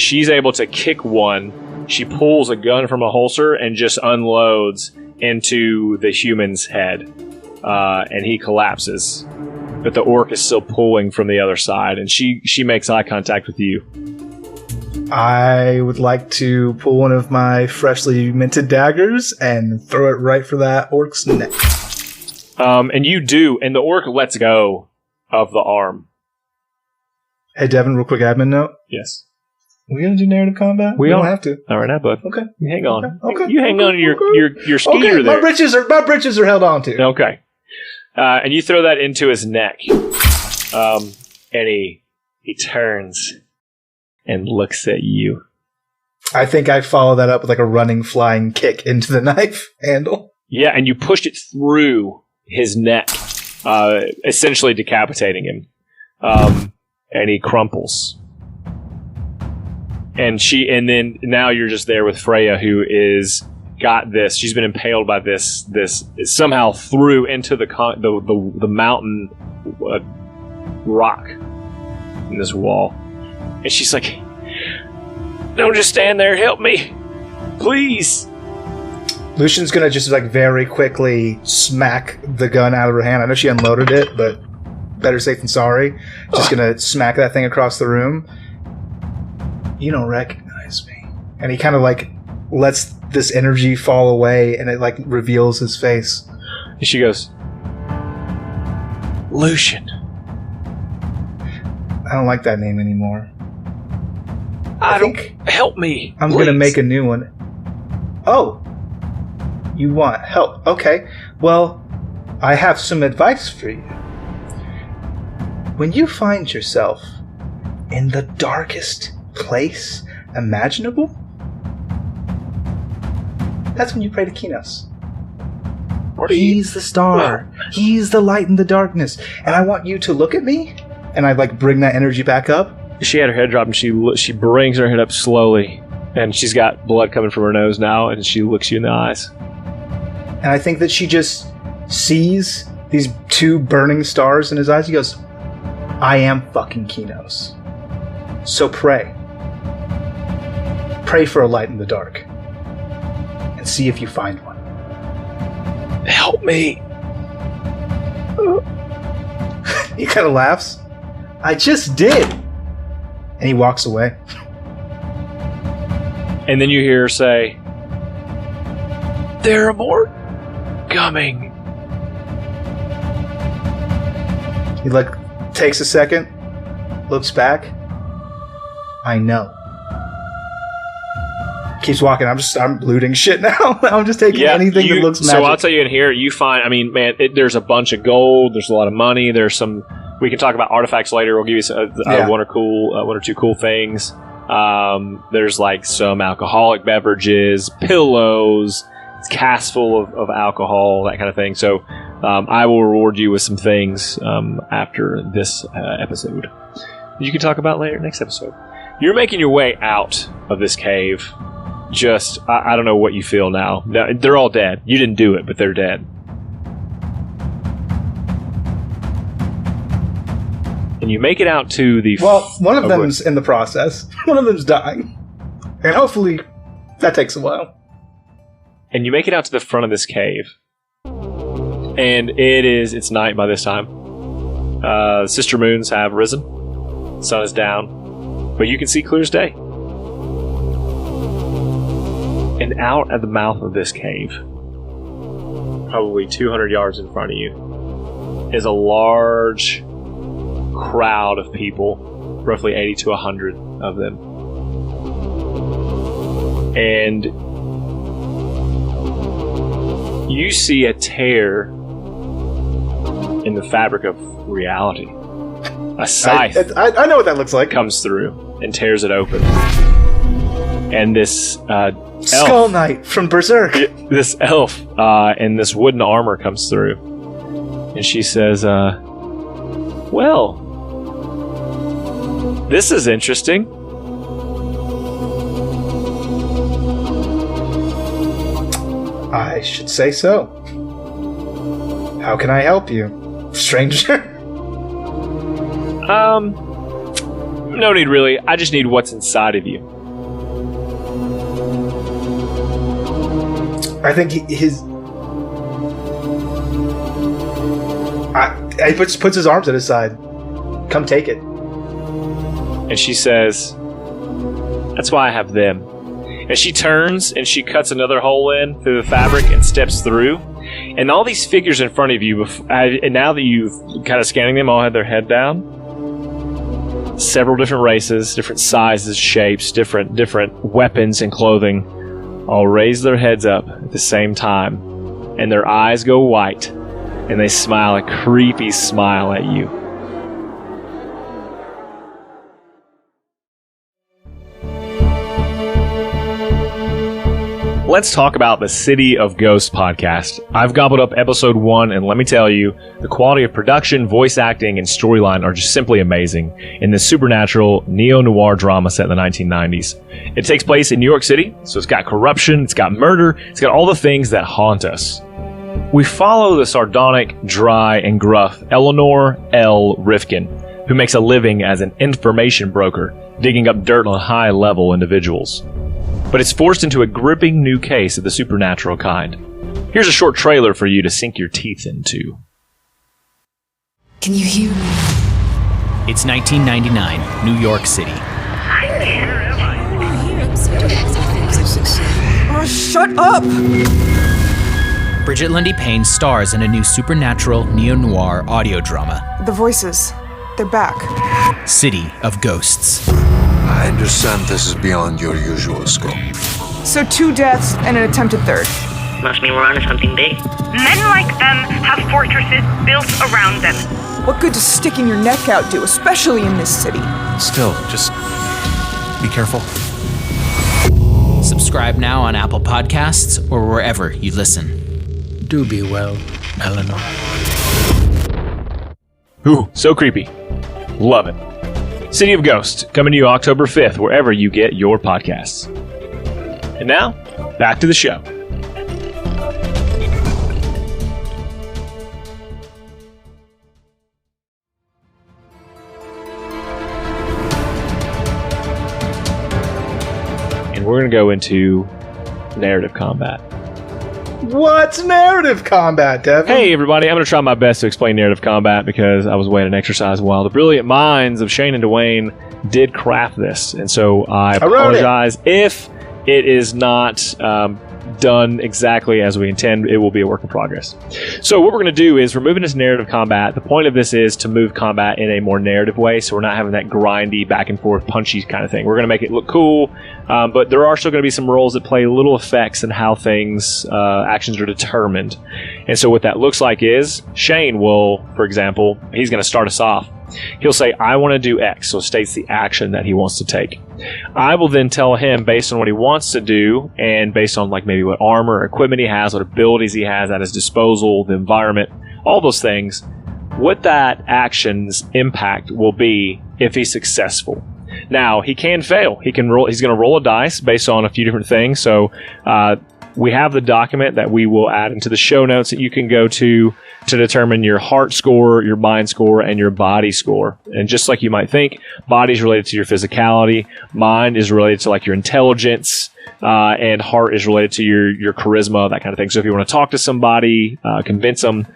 She's able to kick one. She pulls a gun from a holster and just unloads into the human's head. And he collapses. But the orc is still pulling from the other side, and she makes eye contact with you. I would like to pull one of my freshly minted daggers and throw it right for that orc's neck. And you do, and the orc lets go of the arm. Hey, Devin, real quick admin note. Yes. Are we going to do narrative combat? We don't have to. All right, now, bud. Okay. You hang on. Okay. You hang on to your skeeter okay, there. My britches are held on to. Okay. And you throw that into his neck. And he turns and looks at you. I think I follow that up with like a running, flying kick into the knife handle. Yeah, and you pushed it through his neck, essentially decapitating him. And he crumples. And then now you're just there with Freya, who is got this. She's been impaled by this somehow through into the mountain rock in this wall. And she's like, don't just stand there, help me. Please. Lucian's gonna just like very quickly smack the gun out of her hand. I know she unloaded it, but better safe than sorry. Just gonna smack that thing across the room. You don't recognize me. And he kind of like lets this energy fall away, and it like reveals his face. And she goes, Lucien. I don't like that name anymore. I don't. Help me. I'm going to make a new one. Oh. You want help. Okay. Well, I have some advice for you. When you find yourself in the darkest place imaginable, that's when you pray to Kinos. He's the star. He's the light in the darkness. And I want you to look at me, and I like bring that energy back up. She had her head dropped, and she brings her head up slowly, and she's got blood coming from her nose now, and she looks you in the eyes. And I think that she just sees these two burning stars in his eyes. He goes, I am fucking Kinos. So pray. Pray for a light in the dark. And see if you find one. Help me. He kind of laughs. I just did. And he walks away. And then you hear her say, there are more coming. He like takes a second, looks back. I know. Keeps walking. I'm looting shit now. I'm just taking anything that looks magic. So I'll tell you in here, you find, I mean, man, there's a bunch of gold. There's a lot of money. There's some, we can talk about artifacts later. We'll give you one or two cool things. There's like some alcoholic beverages, pillows, cask full of alcohol, that kind of thing. So I will reward you with some things after this episode. You can talk about later next episode. You're making your way out of this cave. Just, I don't know what you feel now. They're all dead. You didn't do it, but they're dead. And you make it out to the... Well, one of them's in the process. One of them's dying. And hopefully that takes a while. And you make it out to the front of this cave. And it's night by this time. Sister moons have risen. The sun is down. But you can see clear as day. And out at the mouth of this cave, probably 200 yards in front of you, is a large crowd of people, roughly 80 to 100 of them. And you see a tear in the fabric of reality. A scythe I know what that looks like. Comes through and tears it open. And this Skull Knight from Berserk. This elf in this wooden armor comes through. And she says, well, this is interesting. I should say so. How can I help you, stranger? No need really. I just need what's inside of you. I think he puts his arms at his side. Come take it. And she says, that's why I have them. And she turns and she cuts another hole in through the fabric and steps through. And all these figures in front of you, and now that you've kind of scanning them, all had their head down. Several different races, different sizes, shapes, different weapons and clothing, all raise their heads up at the same time. And their eyes go white. And they smile a creepy smile at you. let's talk about the City of Ghosts podcast. I've gobbled up episode 1, and let me tell you, the quality of production, voice acting, and storyline are just simply amazing in this supernatural neo-noir drama set in the 1990s. It takes place in New York City, so it's got corruption, it's got murder, it's got all the things that haunt us. We follow the sardonic, dry, and gruff Eleanor L. Rifkin, who makes a living as an information broker, digging up dirt on high-level individuals. But it's forced into a gripping new case of the supernatural kind. Here's a short trailer for you to sink your teeth into. Can you hear me? It's 1999, New York City. Oh, shut up! Bridget Lundy Payne stars in a new supernatural neo-noir audio drama, The voices, they're back. City of Ghosts. I understand this is beyond your usual scope. So 2 deaths and an attempted third. Must mean we're onto something big. Men like them have fortresses built around them. What good does sticking your neck out do, especially in this city? Still, just be careful. Subscribe now on Apple Podcasts or wherever you listen. Do be well, Eleanor. Ooh, so creepy. Love it. City of Ghosts, coming to you October 5th, wherever you get your podcasts. And now, back to the show. And we're going to go into narrative combat. What's narrative combat, Devin? Hey, everybody. I'm going to try my best to explain narrative combat because I was away at an exercise while the brilliant minds of Shane and Dwayne did craft this. And so I apologize if it is not done exactly as we intend. It will be a work in progress. So what we're going to do is we're moving into narrative combat. The point of this is to move combat in a more narrative way, so we're not having that grindy, back and forth, punchy kind of thing. We're going to make it look cool, but there are still going to be some roles that play little effects in how things, actions are determined. And so what that looks like is Shane will, for example, he's going to start us off. He'll say, I want to do X, so states the action that he wants to take. I will then tell him, based on what he wants to do, and based on like maybe what armor or equipment he has, what abilities he has at his disposal, the environment, all those things, what that action's impact will be if he's successful. Now, he can fail. He's going to roll a dice based on a few different things. So we have the document that we will add into the show notes that you can go to determine your heart score, your mind score, and your body score. And just like you might think, body is related to your physicality, mind is related to like your intelligence, and heart is related to your charisma, that kind of thing. So if you want to talk to somebody, convince them,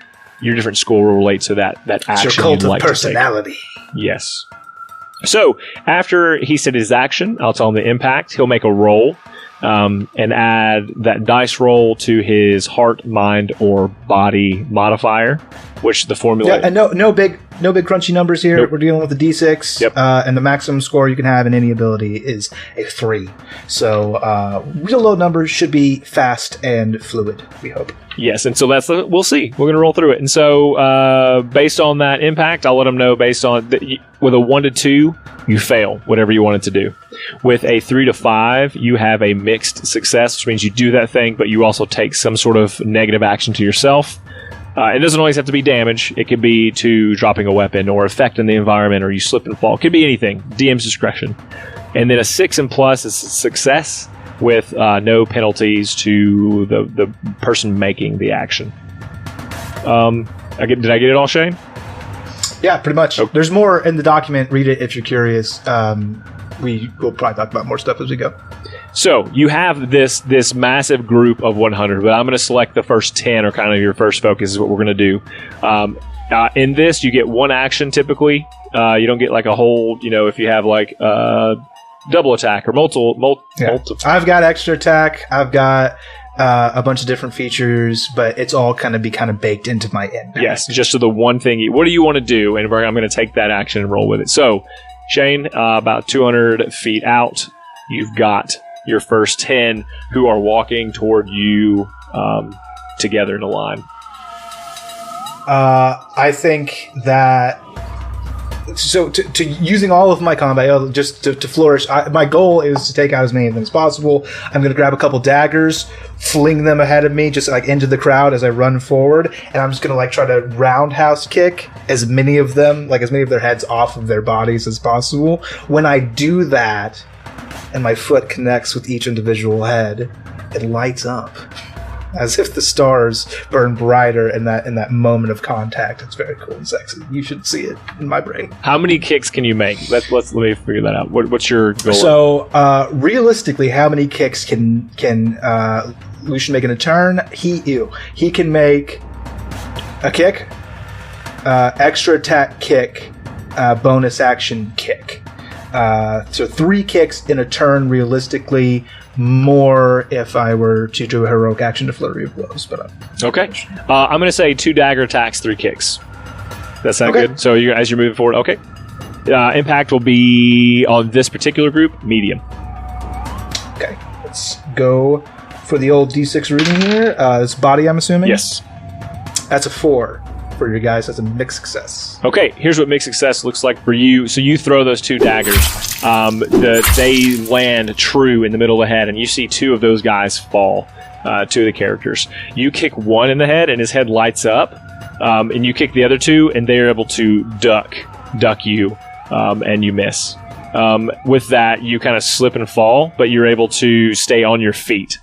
your different score will relate to that action. It's your cult you'd like of personality. To take. Yes. So after he said his action, I'll tell him the impact. He'll make a roll. And add that dice roll to his heart, mind, or body modifier, which the formula... Yeah, and no big crunchy numbers here. Nope. We're dealing with a D6, Yep. And the maximum score you can have in any ability is a 3. So real low numbers should be fast and fluid, we hope. Yes, and so we'll see. We're going to roll through it. And so based on that impact, I'll let them know based on... with a 1 to 2, you fail whatever you wanted to do. With a 3 to 5, you have a mixed success, which means you do that thing, but you also take some sort of negative action to yourself. It doesn't always have to be damage. It could be to dropping a weapon or effect in the environment, or you slip and fall. It could be anything. DM's discretion. And then a 6 and plus is success with no penalties to the person making the action. Did I get it all, Shane? Yeah, pretty much. Okay. There's more in the document. Read it if you're curious. We will probably talk about more stuff as we go. So you have this massive group of 100, but I'm going to select the first 10 or kind of your first focus is what we're going to do. In this, you get one action typically. You don't get like a whole, if you have like double attack or multiple. I've got extra attack. I've got a bunch of different features, but it's all kind of baked into my impact. Yes, just to the one thing. What do you want to do? And I'm going to take that action and roll with it. So, Shane, about 200 feet out, you've got your first 10 who are walking toward you together in a line. I think that So to using all of my combat just to flourish, my goal is to take out as many of them as possible. I'm going to grab a couple daggers, fling them ahead of me, just like into the crowd as I run forward, and I'm just going to like try to roundhouse kick as many of them, like as many of their heads off of their bodies as possible. When I do that, and my foot connects with each individual head, it lights up. As if the stars burn brighter in that moment of contact. It's very cool and sexy. You should see it in my brain. How many kicks can you make? Let me figure that out. What's your goal? So realistically, how many kicks can Lucien make in a turn? He can make a kick, extra attack kick, bonus action kick. So 3 kicks in a turn realistically. More if I were to do a heroic action to flurry of blows, but okay. I'm going to say 2 dagger attacks, 3 kicks. That sound good? So as you're moving forward, okay. Impact will be on this particular group, medium. Okay, let's go for the old D6 reading here. This body, I'm assuming. Yes. That's a 4 for your guys. That's a mixed success. Okay, here's what mixed success looks like for you. So you throw those 2 daggers. They land true in the middle of the head, and you see 2 of those guys fall. 2 of the characters. You kick one in the head, and his head lights up. And you kick the other 2, and they're able to duck you, and you miss. With that, you kind of slip and fall, but you're able to stay on your feet.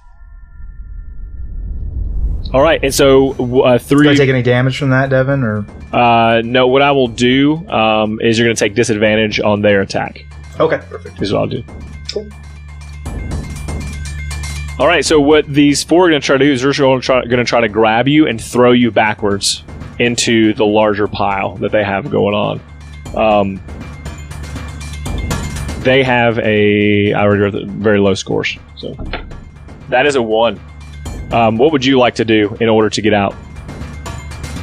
All right, and so 3... Do I take any damage from that, Devin? Or no, what I will do is you're going to take disadvantage on their attack. Okay, perfect. Is what I'll do. Cool. All right, so what these 4 are going to try to do is they're going to try to grab you and throw you backwards into the larger pile that they have going on. They have I already wrote very low scores, so that is a 1. What would you like to do in order to get out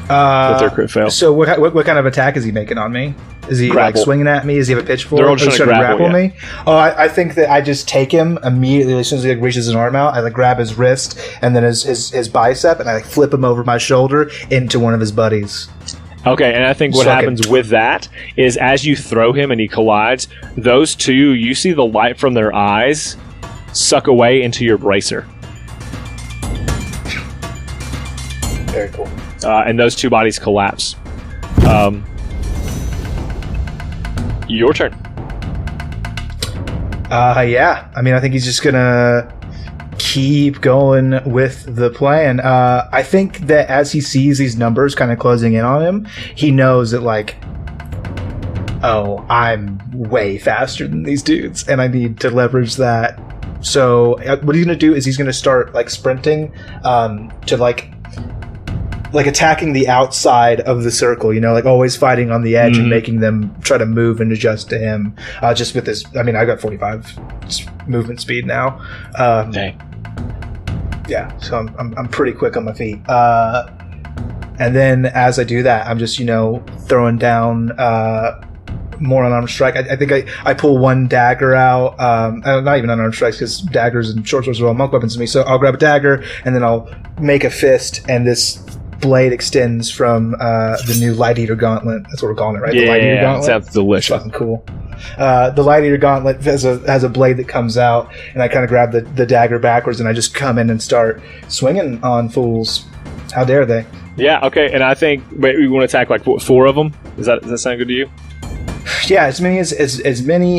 with their crit fail? So what kind of attack is he making on me? Is he grapple. Like swinging at me? Does he have a pitchfork? They're all trying to grapple me. Oh, I think that I just take him immediately as soon as he like, reaches his arm out. I like grab his wrist and then his bicep, and I like flip him over my shoulder into one of his buddies. Okay, and I think what happens with that is as you throw him and he collides, those 2, you see the light from their eyes suck away into your bracer. Very cool. And those 2 bodies collapse. Your turn. Yeah. I mean, I think he's just gonna keep going with the plan. I think that as he sees these numbers kind of closing in on him, he knows that, like, oh, I'm way faster than these dudes, and I need to leverage that. So what he's going to do is he's going to start, like, sprinting to, like attacking the outside of the circle, you know, like always fighting on the edge and making them try to move and adjust to him. Just with this, I mean, I got 45 movement speed now. Dang. Yeah, so I'm pretty quick on my feet. And then as I do that, I'm just, you know, throwing down more unarmed strike. I think I pull 1 dagger out. Not even unarmed strikes, because daggers and short swords are all monk weapons to me. So I'll grab a dagger and then I'll make a fist, and this blade extends from the new Light Eater Gauntlet. That's what we're calling it, right? Yeah, the Light Eater Gauntlet. Sounds delicious. It's fucking cool. The Light Eater Gauntlet has a blade that comes out, and I kind of grab the dagger backwards, and I just come in and start swinging on fools. How dare they? Yeah, okay, and I think we want to attack like 4 of them. Does that sound good to you? Yeah, as many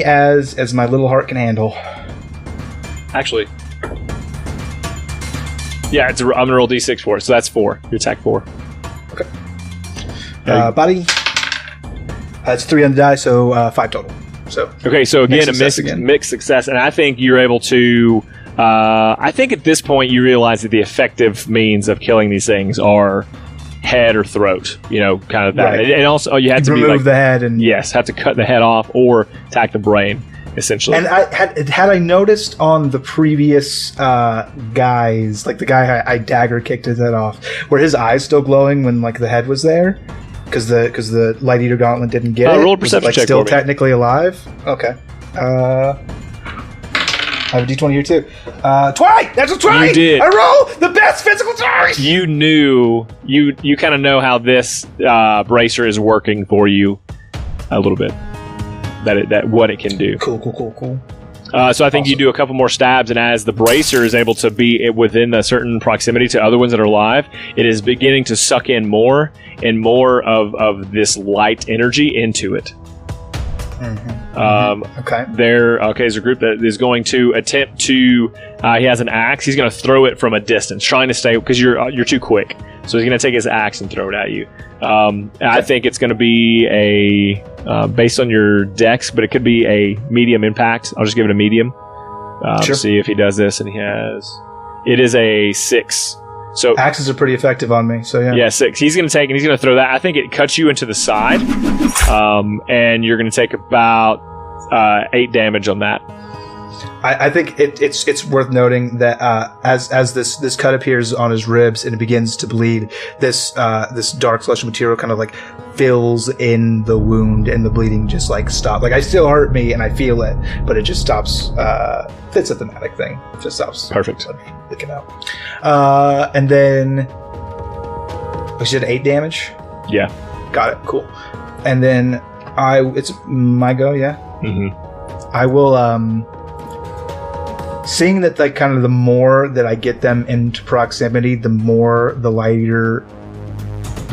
as my little heart can handle. Actually, yeah, I'm gonna roll d6 for it, so that's 4. You attack 4. Okay. Body. That's 3 on the die, so 5 total. So okay, so again, a mixed success, and I think you're able to. I think at this point you realize that the effective means of killing these things are head or throat. You know, kind of that, right. And also you had to remove the head, and have to cut the head off or attack the brain. Essentially. And I had I noticed on the previous guys, like the guy I dagger kicked his head off, were his eyes still glowing when like the head was there? Because the Light Eater Gauntlet didn't get it. Roll a perception was it, like, check. Still technically alive. Okay. I have a d20 here too. 20! That's a 20! You did. I roll the best physical dice! You knew, you kind of know how this bracer is working for you. a little bit. That what it can do. Cool. So I think you do a couple more stabs, and as the bracer is able to be within a certain proximity to other ones that are alive, it is beginning to suck in more and more of this light energy into it. Okay. There's a group that is going to attempt to. He has an axe. He's going to throw it from a distance, trying to stay because you're too quick. So he's going to take his axe and throw it at you. I think it's going to be based on your dex, but it could be a medium impact. I'll just give it a medium. Sure. See if he does this, and it is a 6. So axes are pretty effective on me. So yeah. Yeah, 6. He's going to take and he's going to throw that. I think it cuts you into the side, and you're going to take about 8 damage on that. I think it's worth noting that as this cut appears on his ribs and it begins to bleed, this dark celestial material kind of like fills in the wound, and the bleeding just like stops. Like, I still hurt me and I feel it, but it just stops. It's a thematic thing. It just stops. Perfect. Leaking out. And then we said 8 damage. Yeah. Got it. Cool. And then it's my go. Yeah. Mm-hmm. I will. Seeing that, like, kind of the more that I get them into proximity, the more the light eater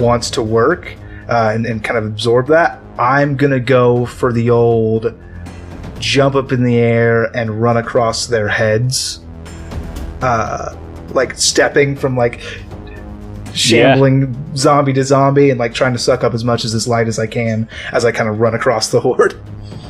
wants to work and kind of absorb that. I'm gonna go for the old jump up in the air and run across their heads, like stepping from like shambling zombie to zombie, and like trying to suck up as much of this light as I can as I kind of run across the horde.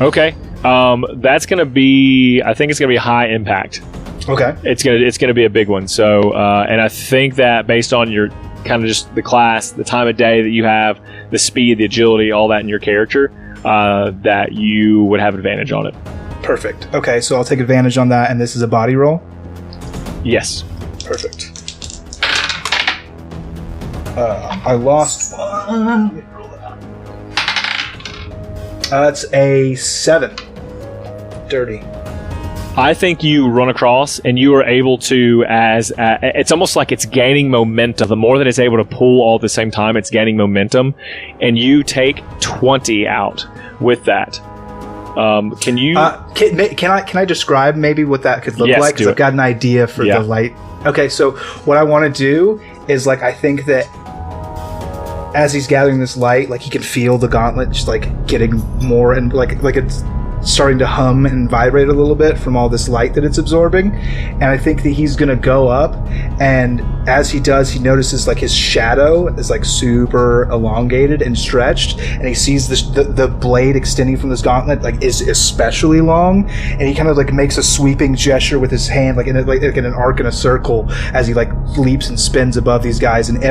Okay. That's going to be, I think it's going to be high impact. Okay. It's going to be a big one. So, and I think that based on your kind of just the class, the time of day that you have, the speed, the agility, all that in your character, that you would have advantage on it. Perfect. Okay, so I'll take advantage on that, and this is a body roll? Yes. Perfect. I lost one. That's a 7. Dirty. I think you run across and you are able to, it's almost like it's gaining momentum. The more that it's able to pull all at the same time, it's gaining momentum, and you take 20 out with that. Can you? Can I describe maybe what that could look like? Because I've got an idea for the light. Okay, so what I want to do is, like, I think that as he's gathering this light, like, he can feel the gauntlet just like getting more, and like it's starting to hum and vibrate a little bit from all this light that it's absorbing. And I think that he's gonna go up, and as he does, he notices like his shadow is like super elongated and stretched, and he sees the blade extending from this gauntlet like is especially long, and he kind of like makes a sweeping gesture with his hand, like in an arc in a circle, as he like leaps and spins above these guys, and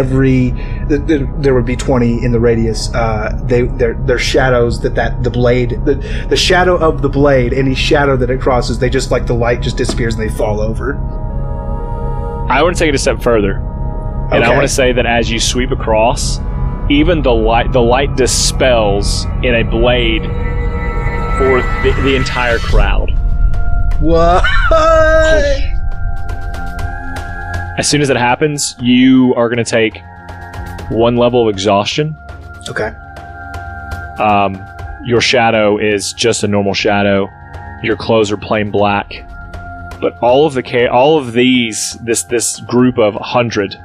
there would be 20 in the radius. They're shadows that the blade, the shadow of the blade, any shadow that it crosses, they just like the light just disappears and they fall over. I want to take it a step further, and I want to say that as you sweep across, even the light dispels in a blade for the entire crowd. What? As soon as it happens, you are going to take 1 level of exhaustion. Okay. Your shadow is just a normal shadow. Your clothes are plain black. But all of these, this group of 100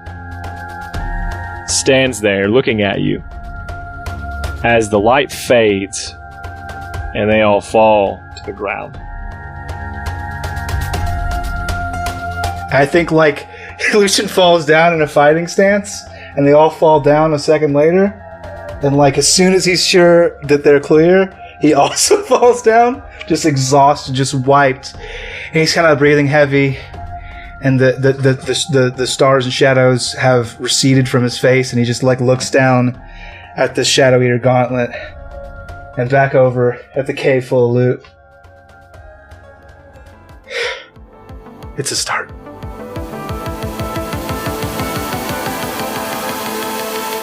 stands there looking at you as the light fades and they all fall to the ground. I think like Lucien falls down in a fighting stance and they all fall down a second later. And like as soon as he's sure that they're clear, he also falls down, just exhausted, just wiped. And he's kind of breathing heavy, and the stars and shadows have receded from his face, and he just like looks down at the Shadow Eater gauntlet and back over at the cave full of loot. It's a start.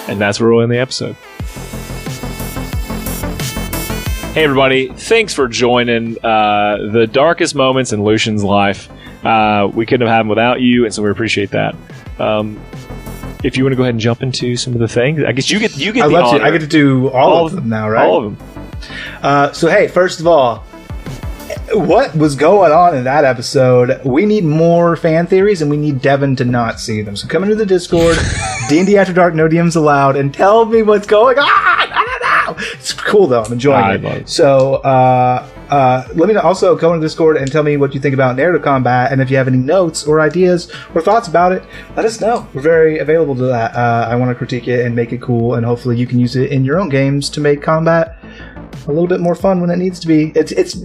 And that's where we'll end the episode. Hey everybody, thanks for joining the darkest moments in Lucien's life. We couldn't have had them without you, and so we appreciate that. If you want to go ahead and jump into some of the things, I guess you get the honor. I get to do all of them now, right? All of them. So hey, first of all, what was going on in that episode? We need more fan theories, and we need Devin to not see them. So come into the Discord, D&D After Dark, no DMs allowed, and tell me what's going on. I don't know. It's cool though. I'm enjoying it. So let me also come into the Discord and tell me what you think about narrative combat, and if you have any notes or ideas or thoughts about it, let us know. We're very available to that. I want to critique it and make it cool, and hopefully you can use it in your own games to make combat a little bit more fun when it needs to be. It's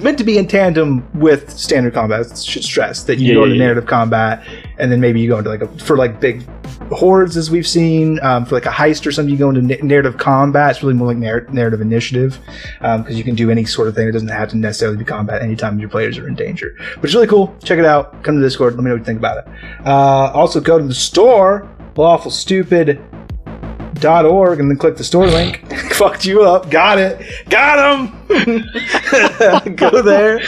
meant to be in tandem with standard combat. I should stress that you go into narrative combat, and then maybe you go into for big hordes, as we've seen, for like a heist or something. You go into narrative combat. It's really more like narrative initiative, because you can do any sort of thing. It doesn't have to necessarily be combat anytime your players are in danger. But it's really cool. Check it out. Come to the Discord. Let me know what you think about it. Also, go to the store, lawfulstupid.org, and then click the store link. Fucked you up. Got it. Got him. Go there,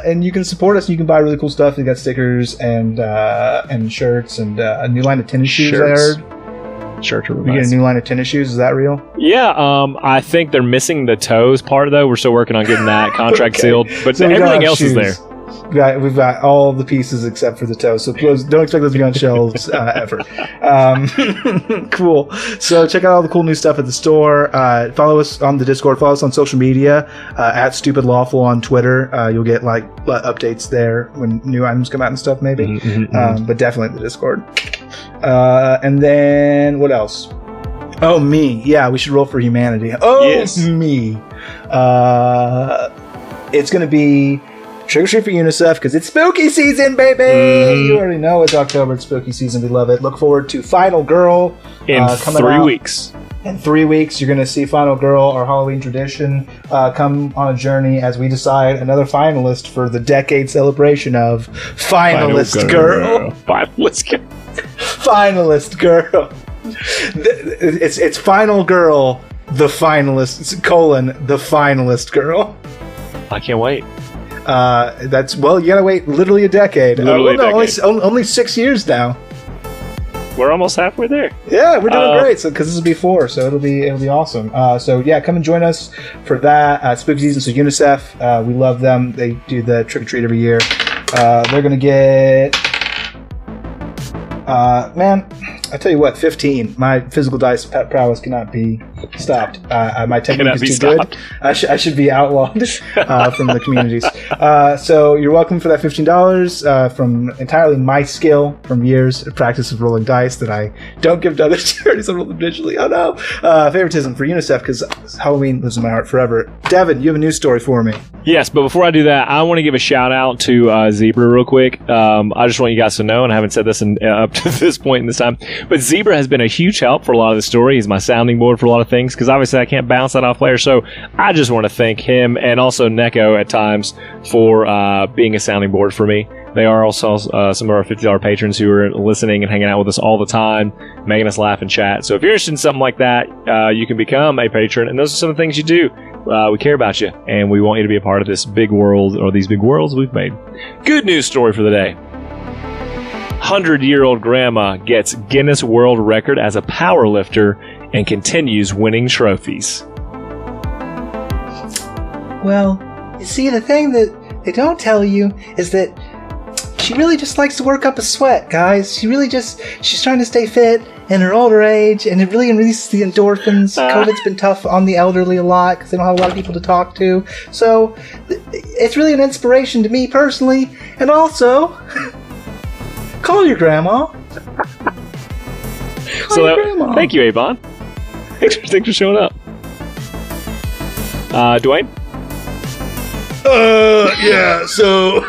and you can support us. You can buy really cool stuff. We got stickers and shirts and a new line of tennis shoes. I heard. Shirts are we get a new line of tennis shoes. Is that real? Yeah. I think they're missing the toes part though. We're still working on getting that contract sealed, but so everything else is there. We've got all the pieces except for the toes, so don't expect those to be on shelves ever. Cool. So check out all the cool new stuff at the store. Follow us on the Discord. Follow us on social media at Stupid Lawful on Twitter. You'll get updates there when new items come out and stuff, maybe. But definitely the Discord. And then what else? Oh, me. Yeah, we should roll for humanity. Oh, yes. Me. It's going to be Trick or Treat for UNICEF, because it's spooky season, baby! You already know it's October, it's spooky season, we love it. Look forward to Final Girl. In 3 weeks. In 3 weeks, you're going to see Final Girl, our Halloween tradition, come on a journey as we decide another finalist for the decade celebration of Finalist Girl. Finalist Girl. Finalist Girl. It's Final Girl, the finalist, the Finalist Girl. I can't wait. You gotta wait literally a decade. Only 6 years now. We're almost halfway there. Yeah, we're doing great. So because this will be 4, so it'll be awesome. So yeah, come and join us for that. Spooky season. So UNICEF, we love them. They do the trick or treat every year. They're gonna get. Man, I tell you what, 15. My physical dice prowess cannot be stopped. My technique is too good. I should be outlawed from the communities. So you're welcome for that $15 from entirely my skill from years of practice of rolling dice that I don't give to other charities. I roll them digitally. Oh no. Favoritism for UNICEF, because Halloween lives in my heart forever. Devin, you have a news story for me. Yes, but before I do that, I want to give a shout out to Zebra real quick. I just want you guys to know, and I haven't said this up to this point in this time, but Zebra has been a huge help for a lot of the story. He's my sounding board for a lot of things, because obviously I can't bounce that off players. So I just want to thank him, and also Neko at times, for being a sounding board for me. They are also some of our $50 patrons who are listening and hanging out with us all the time, making us laugh and chat. So if you're interested in something like that, you can become a patron, and those are some of the things you do. We care about you, and we want you to be a part of this big world, or these big worlds we've made. Good news story for the day. 100-year-old grandma gets Guinness World Record as a power lifter and continues winning trophies. Well, you see, the thing that they don't tell you is that she really just likes to work up a sweat, guys. She's trying to stay fit in her older age, and it really releases the endorphins. COVID's been tough on the elderly a lot because they don't have a lot of people to talk to. So it's really an inspiration to me personally, and also call your grandma. Thank you, Avon. Thanks for showing up. Dwayne? Yeah, so...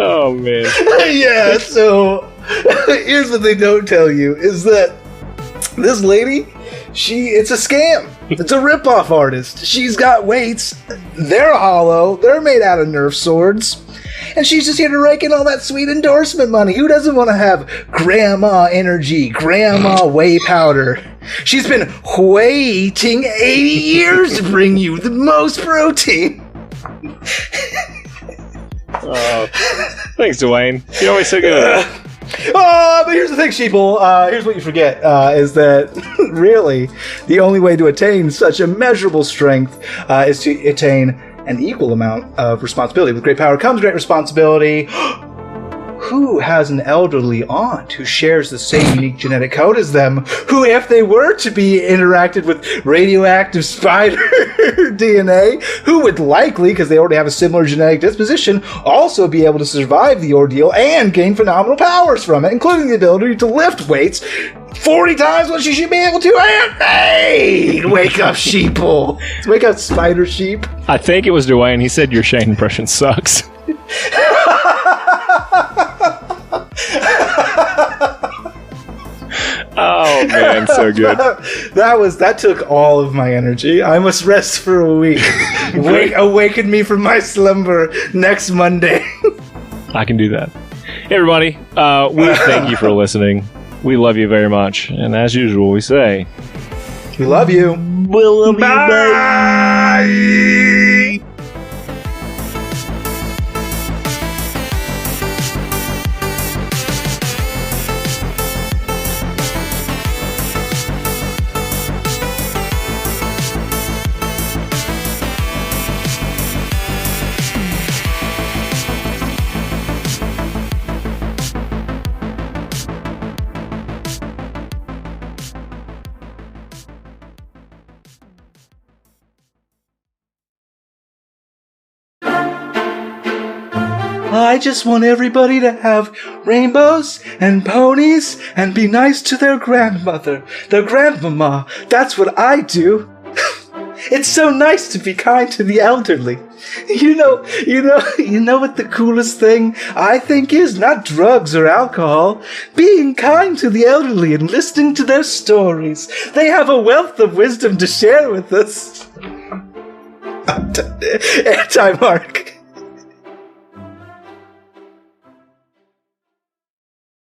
Oh, man. Yeah, so... Here's what they don't tell you, is that this lady... It's a scam. It's a ripoff artist. She's got weights. They're hollow. They're made out of Nerf swords. And she's just here to rake in all that sweet endorsement money. Who doesn't want to have grandma energy, grandma whey powder? She's been waiting 80 years to bring you the most protein. Thanks, Dwayne. You're always so good at that. But here's the thing, sheeple. Here's what you forget, is that really the only way to attain such immeasurable strength is to attain an equal amount of responsibility. With great power comes great responsibility. Who has an elderly aunt who shares the same unique genetic code as them, who, if they were to be interacted with radioactive spider DNA, who would likely, because they already have a similar genetic disposition, also be able to survive the ordeal and gain phenomenal powers from it, including the ability to lift weights 40 times what she should be able to. And hey, wake up, sheeple. Wake up, spider sheep. I think it was Dwayne. He said your Shane impression sucks. Oh man, so good. That took all of my energy. I must rest for a week. Awaken me from my slumber next Monday. I can do that. Hey everybody, we thank you for listening. We love you very much, and as usual, we say, we love you. We love you. Bye. I just want everybody to have rainbows and ponies and be nice to their grandmother, their grandmama. That's what I do. It's so nice to be kind to the elderly. You know what the coolest thing I think is? Not drugs or alcohol. Being kind to the elderly and listening to their stories. They have a wealth of wisdom to share with us. Anti-Mark.